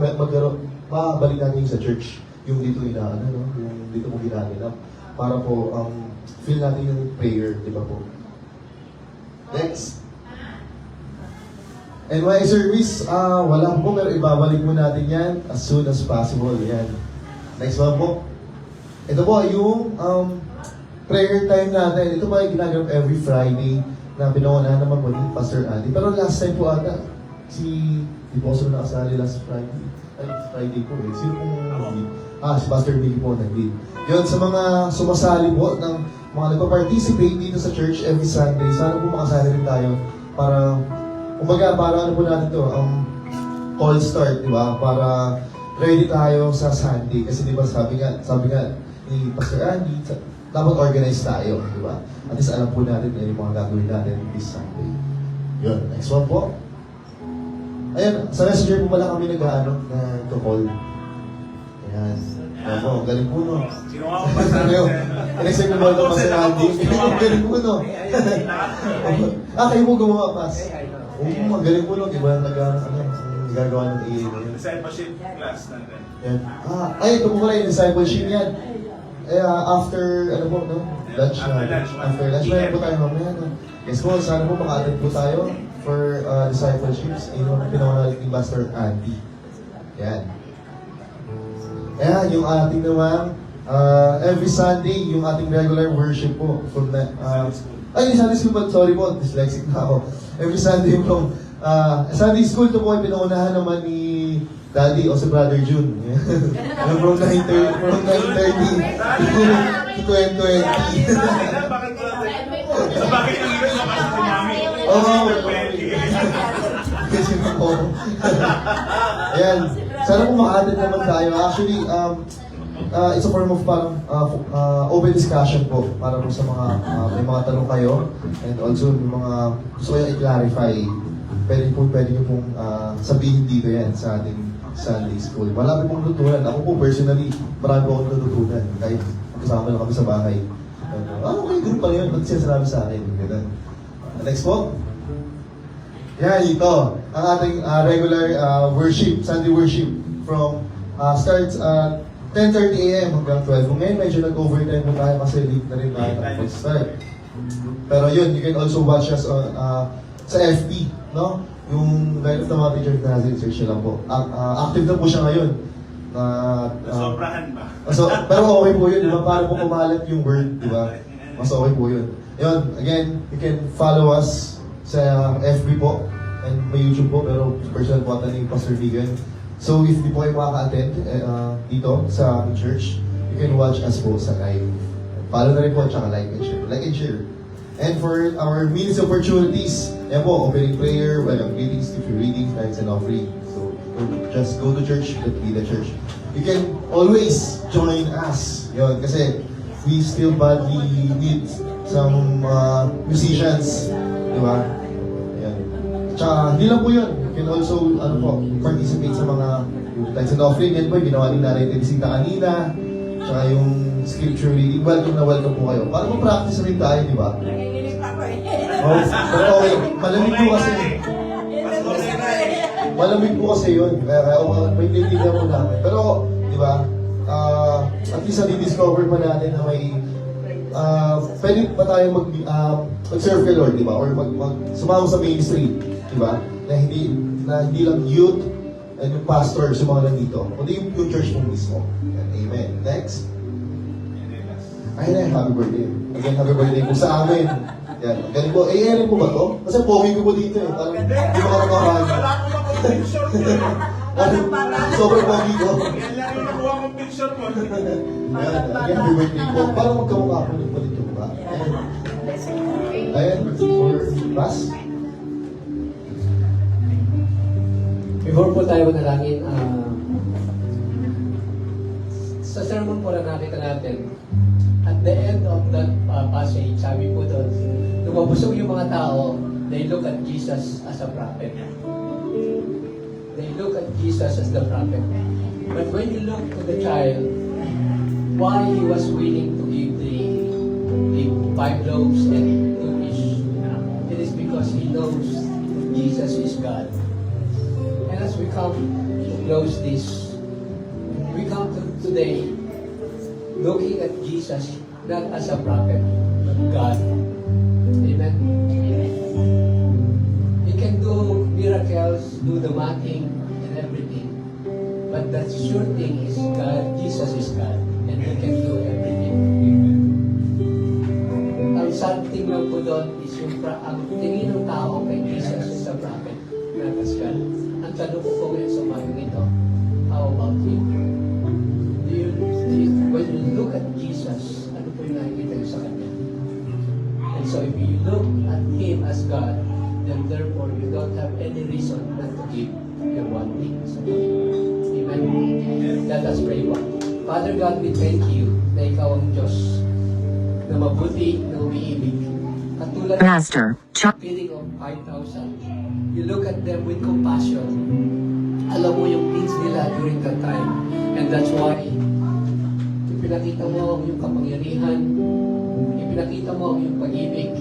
makabalik natin yung sa church. Yung dito yung dito po ginagawa. Para po, feel natin yung prayer, di ba po? Next. NY service, wala po, pero ibabalik mo natin yan as soon as possible. Yan. Next one po. Ito po yung prayer time natin. Ito po ay ginaganap every Friday na pinangunahan naman po ni Pastor Andy. Pero last time po ata, di po ako nakasali last Friday. Ay, Friday po Sino pong nag-lead? Si Pastor Billy po nag-lead. Yun, sa mga sumasali po ng mga nagpa-participate dito sa church every Sunday, sana po makasali rin tayo para, kumbaga, para ano po natin to, call start, di ba? Para ready tayo sa Sunday. Kasi di ba sabi nga ni Pastor Andy, dapat organize tayo, di ba? At least alam po natin yung mga gagawin natin this Sunday. Yun, next one po. Ayan, sa messenger po pala kami nag-call. Ayan. Ayan po, galing po, no? Kinuha ko pa sa Ano? In-expect mo ba ito pa si Andy? Galing po, no? Kayo po gumawa, Pas. Magaling po, no? Iba nagagawa ng AA. Discipleship class natin. Yan. Ay, ito po pala yung discipleship yan. After, ano po, no? Lunch na. After lunch. Meron po tayo mamaya, no? Yes po, sana po maka-attend po tayo for discipleships. Yung pinawanalig ni Pastor Andy. Yan. Ayan, yung ating naman, every Sunday, yung ating regular worship po. From the, yung Sunday school po, sorry po, dyslexic na ako. Every Sunday po, Sunday school to po ay pinaunahan naman ni Daddy o si Brother June. From 9:30 to 2020. Bakit yung iba yung kasi si Mami? Kasi po. Ayan. Sana po maka-attend naman tayo. Actually, it's a form of parang open discussion po para po sa mga may mga tanong kayo and also yung mga gusto kayo i-clarify. Pwede nyo pong sabihin dito yan sa ating Sunday School. Marami pong tutunan. Ako po personally, marami po akong natutunan kahit kasama lang kami sa bahay. Okay, group pala yun. Ba't siya sinabi sa akin? Ganun. Next po. Yan, ito. Ang ating regular worship, Sunday worship from starts at 10:30 a.m. hanggang 12. Ngayon medyo nag-overtime po tayo kasi late na rin tayo mag-start. Pero yun, you can also watch us on, sa FB, no? Yung Light of the Mountain Church na search lang po. Active na po siya ngayon. Sobrahan ba? Pero okay po yun, diba? Para po kumalat yung word, di ba? Mas okay po yun. Yun, again, you can follow us sa FB po and may YouTube po, pero personal po ata ni Pastor Vegan. So if di po kayo makaka-attend dito sa aming church, you can watch us po sa live. Follow na rin po, tsaka like and share. Like and share. And for our means opportunities, yan po, opening prayer, welcome greetings, if you're reading, tithes and offering. So just go to church, but be the church. You can always join us. Yun, kasi we still badly need some musicians, di ba? Yan. Tsaka, hindi lang po yun. You can also, participate sa mga tithes and offering. Yan po, yung ginawa ni Nanay Teresita kanina. Tsaka yung scripture reading. Welcome na welcome po kayo. Para mag-practice rin tayo, di ba? Nanginginig ako eh. Oh, pero okay, malamig po kasi. Malamig po kasi yun. Kaya may tinitigan po namin. Pero, di ba, at least na-discover pa natin na may pwede pa tayo mag-serve kay Lord, di ba? Or sumama sa ministry, di ba? Na hindi lang youth and yung pastor sa mga nandito, kundi yung church mo mismo. Amen. Next. Ayun na, happy birthday. Again, happy birthday po sa amin. Yan. Galing po. Airin po ba to? Kasi pogi ko po dito eh. Parang hindi ko makakahan. Wala ko nakuha picture mo. Sobrang pogi ko. Yan lang yung nakuha kong picture mo. Yan. Again, happy birthday po. Parang magkamukha po yung palit yung ba? Ayan. For class. Before po tayo manalangin, sa sermon po na nakita natin, at the end of that passage, sabi po doon, lumabusog yung mga tao, they look at Jesus as a prophet. They look at Jesus as the prophet. But when you look to the child, why he was willing to give the 5 loaves and 2 fish, it is because he knows Jesus is God. And as we come to close this, we come to today looking at Jesus not as a prophet, but God. Amen? He can do miracles, do the mapping and everything. But the sure thing is God, Jesus is God, and He can do everything. Ang something lang po doon is ang tingin ng tao kay Jesus as a prophet, not as God. Ang tanong ko po ngayon sa umaga nito, how about you? When you look at Jesus, ano po yung nakikita niyo sa Kanya? And so if you look at Him as God, then therefore you don't have any reason not to give your one thing sa Panginoon. Amen? Let us pray po. Father God, we thank you na Ikaw ang Diyos na mabuti, na umiibig. Katulad Pastor, feeding of 5,000. You look at them with compassion. Alam mo yung needs nila during that time. And that's why ipinakita mo yung kapangyarihan, ipinakita mo yung pag-ibig,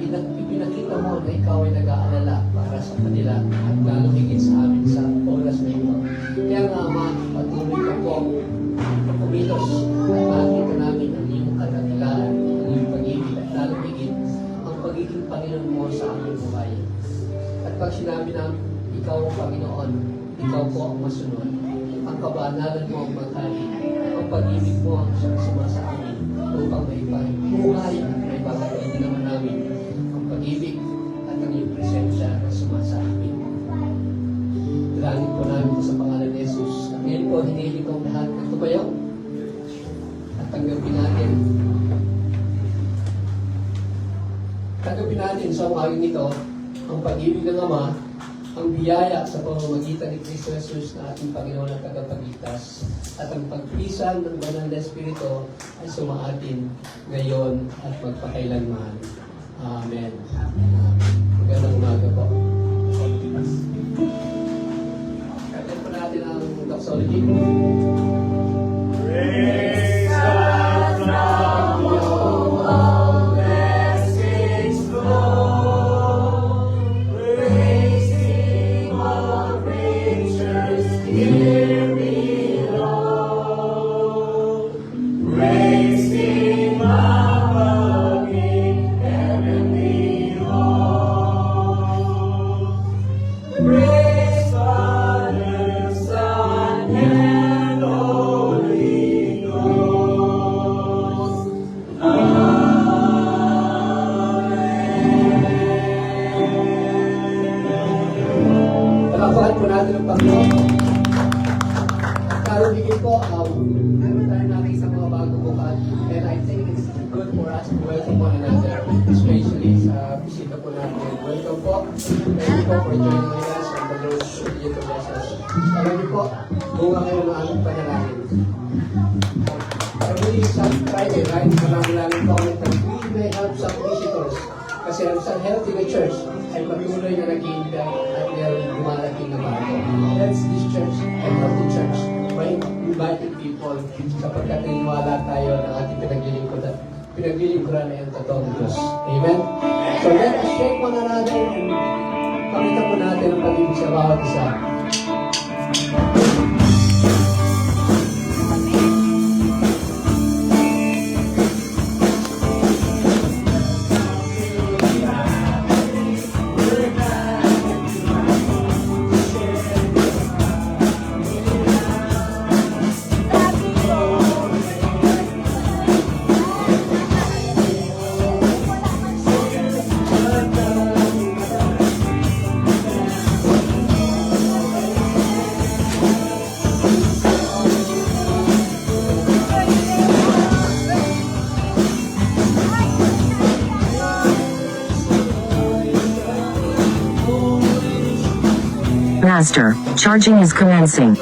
ipinakita mo na ikaw ay nag-aalala para sa kanila at lalo higit sa amin sa oras na ito. Kaya nga, Ama, patuloy ka po kumilos at makikita namin ang iyong katatilaan, ang iyong pag-ibig at lalo higit ang pagiging Panginoon mo sa aming buhay. At pag sinabi namin, ikaw ang Panginoon, ikaw po ang masunod. Ang kabanalan mo ang maghari, ang pag-ibig mo ang sumasama sa amin upang maipabuhay at maipapakita naman namin ang pag-ibig at ang iyong presensya na sumasa amin. Dalangin po namin ito sa pangalan ni Jesus. Ngayon po, hinihiling ko ang lahat ng tumayo at tanggapin natin. Tanggapin natin sa umagang ito ang pag-ibig ng Ama, ang biyaya sa pamamagitan ni Kristo Jesus na ating Panginoon at Tagapagligtas, at ang pagpisan ng Banal na Espiritu ay sumaatin ngayon at magpakailanman. Amen. Magandang umaga po. Kailan po natin ang doxology. Praise God from whom all blessings flow. Praise Him, all creatures here below. Praise Him above in heavenly halls. Praise Father, Son, and Holy Ghost. Palakpakan po natin ang Panginoon. At karunigin po, meron tayo natin sa mga bagong bukas. And I think it's good for us to welcome one another, especially sa bisita po natin. Welcome po. Thank you po for joining us and the Lord continue to bless us. Alam niyo po, bunga kayo ng aming panalangin. Every Friday, right? Malangin po kami that we may help some visitors. Kasi ang San Healthy na Church ay patuloy na nag-iingat at meron dumarating na bago. That's this church, a healthy church, by inviting people sapagkat niniwala tayo ng ating pinaglilingkuran na yung totoong Diyos. Amen? So let us shake one another and pakita po natin ang pag-ibig sa bawat isa. Master, charging is commencing.